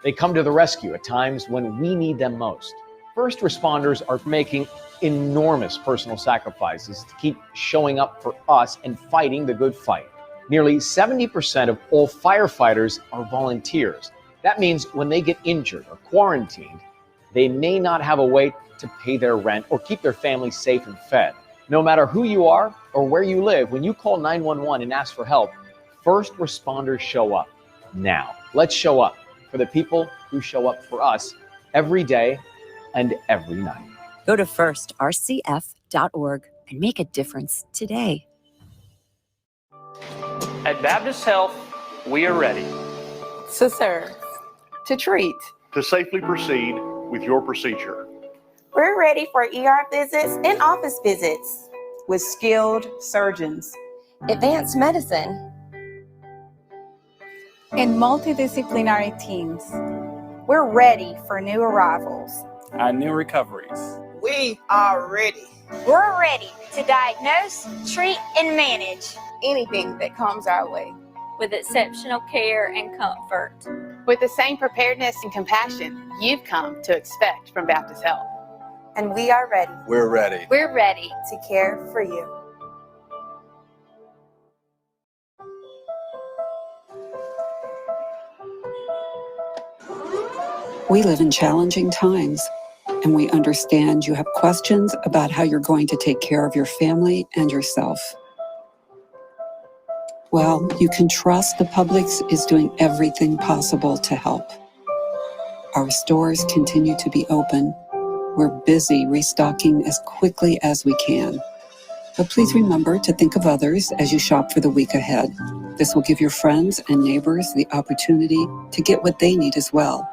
They come to the rescue at times when we need them most. First responders are making enormous personal sacrifices to keep showing up for us and fighting the good fight. Nearly 70% of all firefighters are volunteers. That means when they get injured or quarantined, they may not have a way to pay their rent or keep their family safe and fed. No matter who you are or where you live, when you call 911 and ask for help, first responders show up. Now, let's show up for the people who show up for us every day and every night. Go to firstrcf.org and make a difference today. At Baptist Health, we are ready. To serve. To treat. To safely proceed with your procedure. We're ready for ER visits and office visits with skilled surgeons, advanced medicine, and multidisciplinary teams. We're ready for new arrivals and new recoveries. We are ready. We're ready to diagnose, treat, and manage anything that comes our way with exceptional care and comfort. With the same preparedness and compassion you've come to expect from Baptist Health. and we are ready. We're ready. We're ready to care for you. We live in challenging times, and we understand you have questions about how you're going to take care of your family and yourself. Well, you can trust the Publix is doing everything possible to help. Our stores continue to be open. We're busy restocking as quickly as we can. But please remember to think of others as you shop for the week ahead. This will give your friends and neighbors the opportunity to get what they need as well.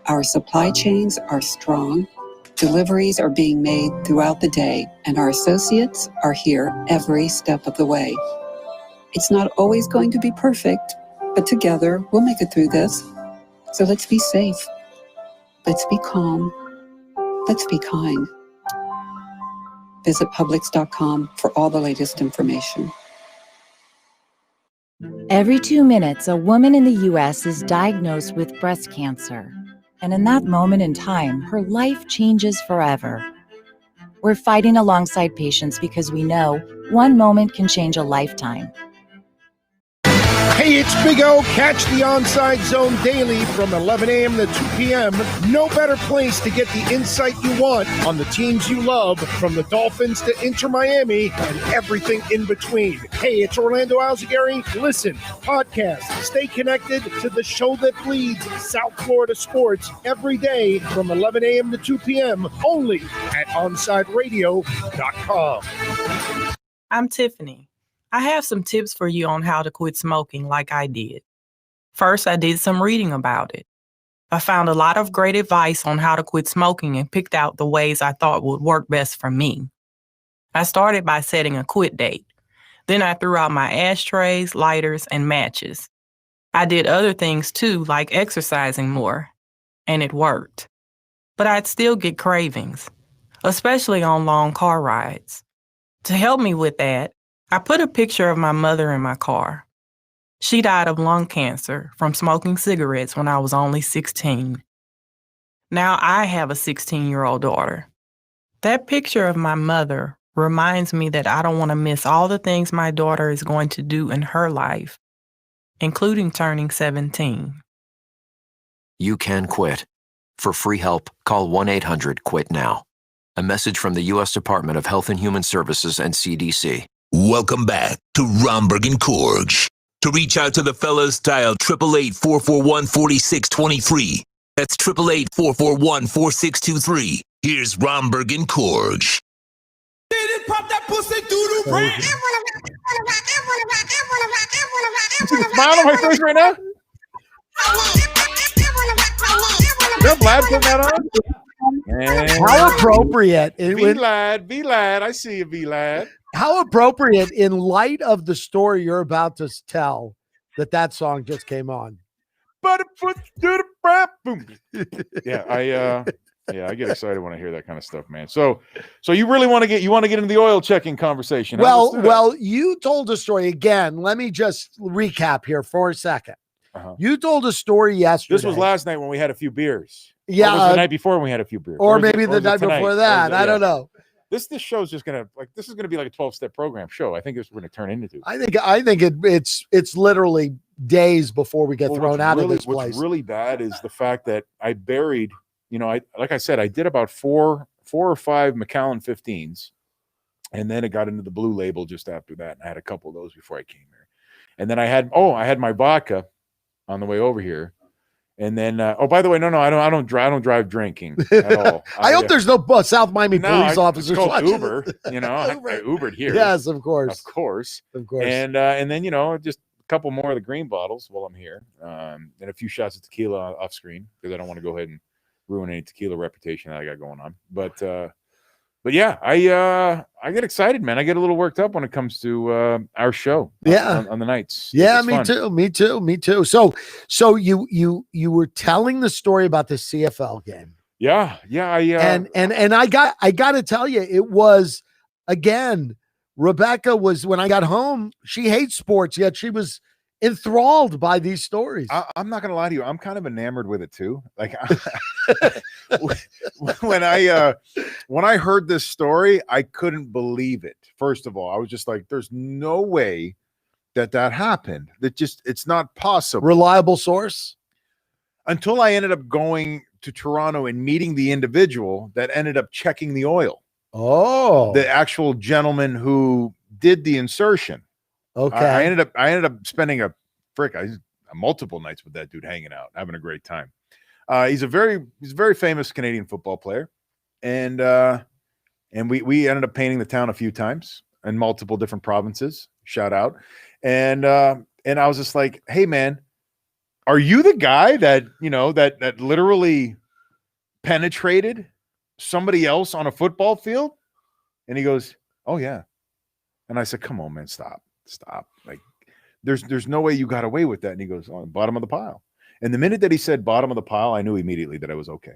Our supply chains are strong. Deliveries are being made throughout the day, and our associates are here every step of the way. It's not always going to be perfect, but together we'll make it through this. So let's be safe. Let's be calm. Let's be kind. Visit Publix.com for all the latest information. Every 2 minutes, a woman in the U.S. is diagnosed with breast cancer. And in that moment in time, her life changes forever. We're fighting alongside patients because we know one moment can change a lifetime. Hey, it's Big O. Catch the Onside Zone daily from 11 a.m. to 2 p.m. No better place to get the insight you want on the teams you love, from the Dolphins to Inter Miami and everything in between. Hey, it's Orlando Alzagari. Listen, podcast, stay connected to the show that bleeds South Florida sports every day from 11 a.m. to 2 p.m. only at OnsideRadio.com. I'm Tiffany. I have some tips for you on how to quit smoking like I did. First, I did some reading about it. I found a lot of great advice on how to quit smoking and picked out the ways I thought would work best for me. I started by setting a quit date. Then I threw out my ashtrays, lighters, and matches. I did other things too, like exercising more, and it worked. But I'd still get cravings, especially on long car rides. To help me with that, I put a picture of my mother in my car. She died of lung cancer from smoking cigarettes when I was only 16. Now I have a 16-year-old daughter. That picture of my mother reminds me that I don't want to miss all the things my daughter is going to do in her life, including turning 17. You can quit. For free help, call 1-800-QUIT-NOW. A message from the U.S. Department of Health and Human Services and CDC. Welcome back to Romberg and Korge. To reach out to the fellas, dial 888-441-4623. That's 888-441-4623. Here's Romberg and Korge. Pop that pussy through the rain. Smile on my face right now. Is that Vlad putting that on? How appropriate. V-Lad. I see you, V-Lad. How appropriate in light of the story you're about to tell that song just came on. But boom. Yeah, I get excited when I hear that kind of stuff, man. So you really want to get into the oil checking conversation? Huh? Well, you told a story again. Let me just recap here for a second. You told a story yesterday. This was last night when we had a few beers. Yeah, or was it the night before when we had a few beers, or maybe the night before that. I don't know. This show's just gonna this is gonna be like a 12-step program show. I think this is going to turn into. I think it's literally days before we get thrown out of this place. What's really bad is the fact that I buried. Like I said, I did about four or five Macallan 15s, and then it got into the blue label just after that. And I had a couple of those before I came here, and then I had my vodka on the way over here. And then, by the way, no, I don't drive drinking at all. I hope there's no South Miami police officers. It's called watching. Uber. I Ubered here. Yes, of course. And then just a couple more of the green bottles while I'm here, and a few shots of tequila off screen because I don't want to go ahead and ruin any tequila reputation that I got going on. But yeah, I get excited, man. I get a little worked up when it comes to our show. On the nights. Yeah, me too. So you were telling the story about the CFL game. Yeah. And I got to tell you, it was again. Rebecca was when I got home. She hates sports, yet she was enthralled by these stories. I'm not gonna lie to you. I'm kind of enamored with it too. Like when I heard this story, I couldn't believe it. First of all, I was just like, "There's no way that happened. It's not possible." Reliable source. Until I ended up going to Toronto and meeting the individual that ended up checking the oil. Oh, the actual gentleman who did the insertion. Okay. I ended up spending multiple nights with that dude, hanging out, having a great time. He's a very famous Canadian football player, and we ended up painting the town a few times in multiple different provinces. Shout out, and I was just like, hey man, are you the guy that that literally penetrated somebody else on a football field? And he goes, oh yeah. And I said, come on, man, stop. Like there's no way you got away with that. And he goes, oh, bottom of the pile. And the minute that he said bottom of the pile, I knew immediately that I was okay.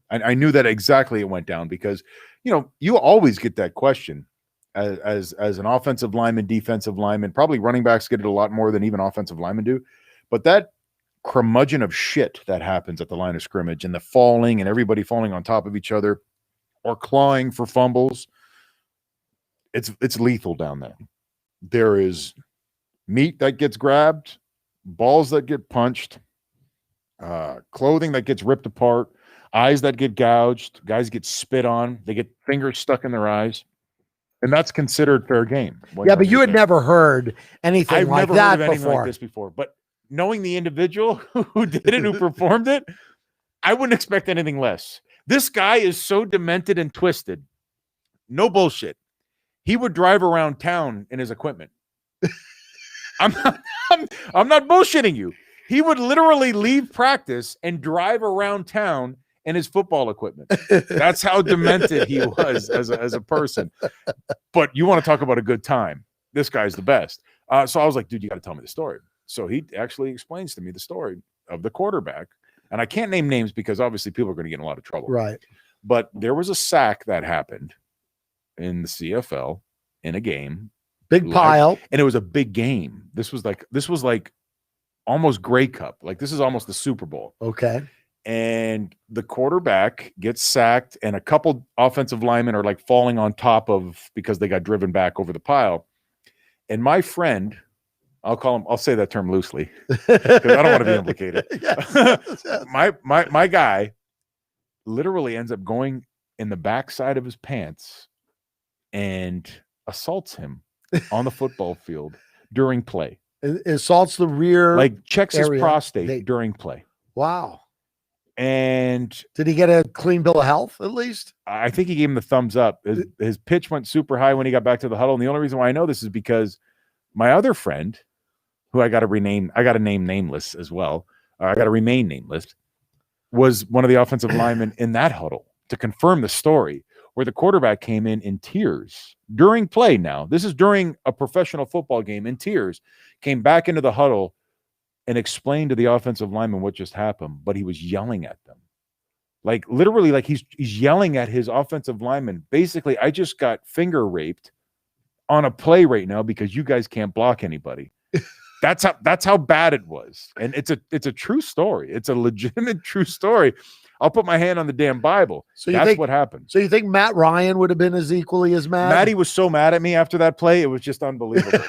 I knew that exactly it went down because, you always get that question as an offensive lineman, defensive lineman, probably running backs get it a lot more than even offensive linemen do. But that curmudgeon of shit that happens at the line of scrimmage and the falling and everybody falling on top of each other or clawing for fumbles, it's lethal down there. There is meat that gets grabbed, balls that get punched, clothing that gets ripped apart, eyes that get gouged, guys get spit on, they get fingers stuck in their eyes, and that's considered fair game. Yeah, but you had never heard anything I've like never that heard of anything before. like this before, but knowing the individual who did it, who performed it, I wouldn't expect anything less. This guy is so demented and twisted. No bullshit. He would drive around town in his equipment. I'm not bullshitting you. He would literally leave practice and drive around town in his football equipment. That's how demented he was as a person. But you want to talk about a good time. This guy's the best. So I was like, dude, you got to tell me the story. So he actually explains to me the story of the quarterback. And I can't name names because obviously people are going to get in a lot of trouble. Right. But there was a sack that happened in the CFL in a game. Big pile. And it was a big game. This was like almost Grey Cup. Like this is almost the Super Bowl. Okay. And the quarterback gets sacked and a couple offensive linemen are like falling on top of because they got driven back over the pile. And my friend, I'll say that term loosely because I don't want to be implicated. Yes. My guy literally ends up going in the backside of his pants and assaults him on the football field during play. It assaults the rear, like checks area. His prostate during play. Wow. And did he get a clean bill of health at least? I think he gave him the thumbs up. His pitch went super high when he got back to the huddle. And the only reason why I know this is because my other friend, who I got to name nameless as well. I got to remain nameless, was one of the offensive linemen in that huddle to confirm the story where the quarterback came in tears during play now, this is during a professional football game, in tears, came back into the huddle and explained to the offensive lineman what just happened, but he was yelling at them. Like literally, like he's yelling at his offensive lineman. Basically, I just got finger raped on a play right now because you guys can't block anybody. That's how bad it was. And it's a true story. It's a legitimate true story. I'll put my hand on the damn Bible. So that's what happened. So you think Matt Ryan would have been as equally as mad? Matty was so mad at me after that play. It was just unbelievable.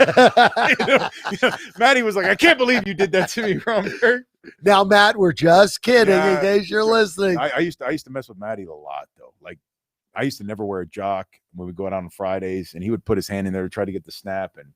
Matty was like, I can't believe you did that to me, Romberg. Now, Matt, we're just kidding in case you're listening. I used to mess with Matty a lot, though. Like, I used to never wear a jock when we go out on Fridays, and he would put his hand in there to try to get the snap, and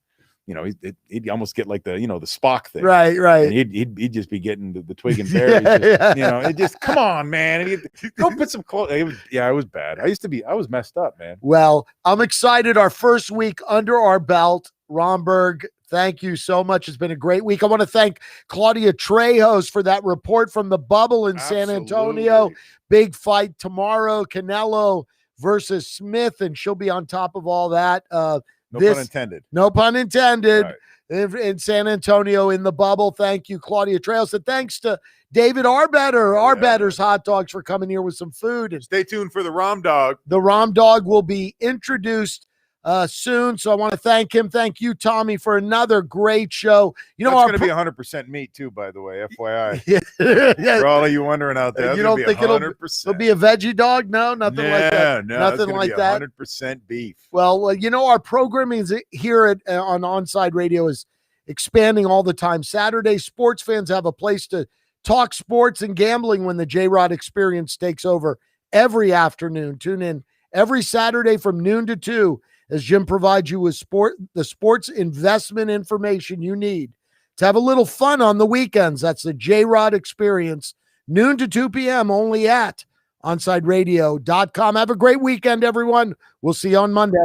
he'd almost get like the the Spock thing, right? And he'd just be getting the twig and berries, it just come on, man, and go put some clothes. It was bad. I was messed up, man. Well, I'm excited. Our first week under our belt, Romberg. Thank you so much. It's been a great week. I want to thank Claudia Trejos for that report from the bubble in San Antonio. Big fight tomorrow, Canelo versus Smith, and she'll be on top of all that. No pun intended. No pun intended. Right. In San Antonio in the bubble. Thank you, Claudia Trejos. And thanks to David Arbetter's Hot Dogs for coming here with some food. And stay tuned for the Rom Dog. The Rom Dog will be introduced soon. So I want to thank him. Thank you, Tommy, for another great show. It's going to be 100% meat too, by the way, FYI. For all of you wondering out there, you don't think it'll be a veggie dog? No, nothing like that. No, nothing like that. 100% beef. Well, our programming here on Onside Radio is expanding all the time. Saturday, sports fans have a place to talk sports and gambling when the J-Rod Experience takes over every afternoon. Tune in every Saturday from noon to 2 as Jim provides you with the sports investment information you need to have a little fun on the weekends. That's the J-Rod Experience, noon to 2 p.m. only at OnsideRadio.com. Have a great weekend, everyone. We'll see you on Monday.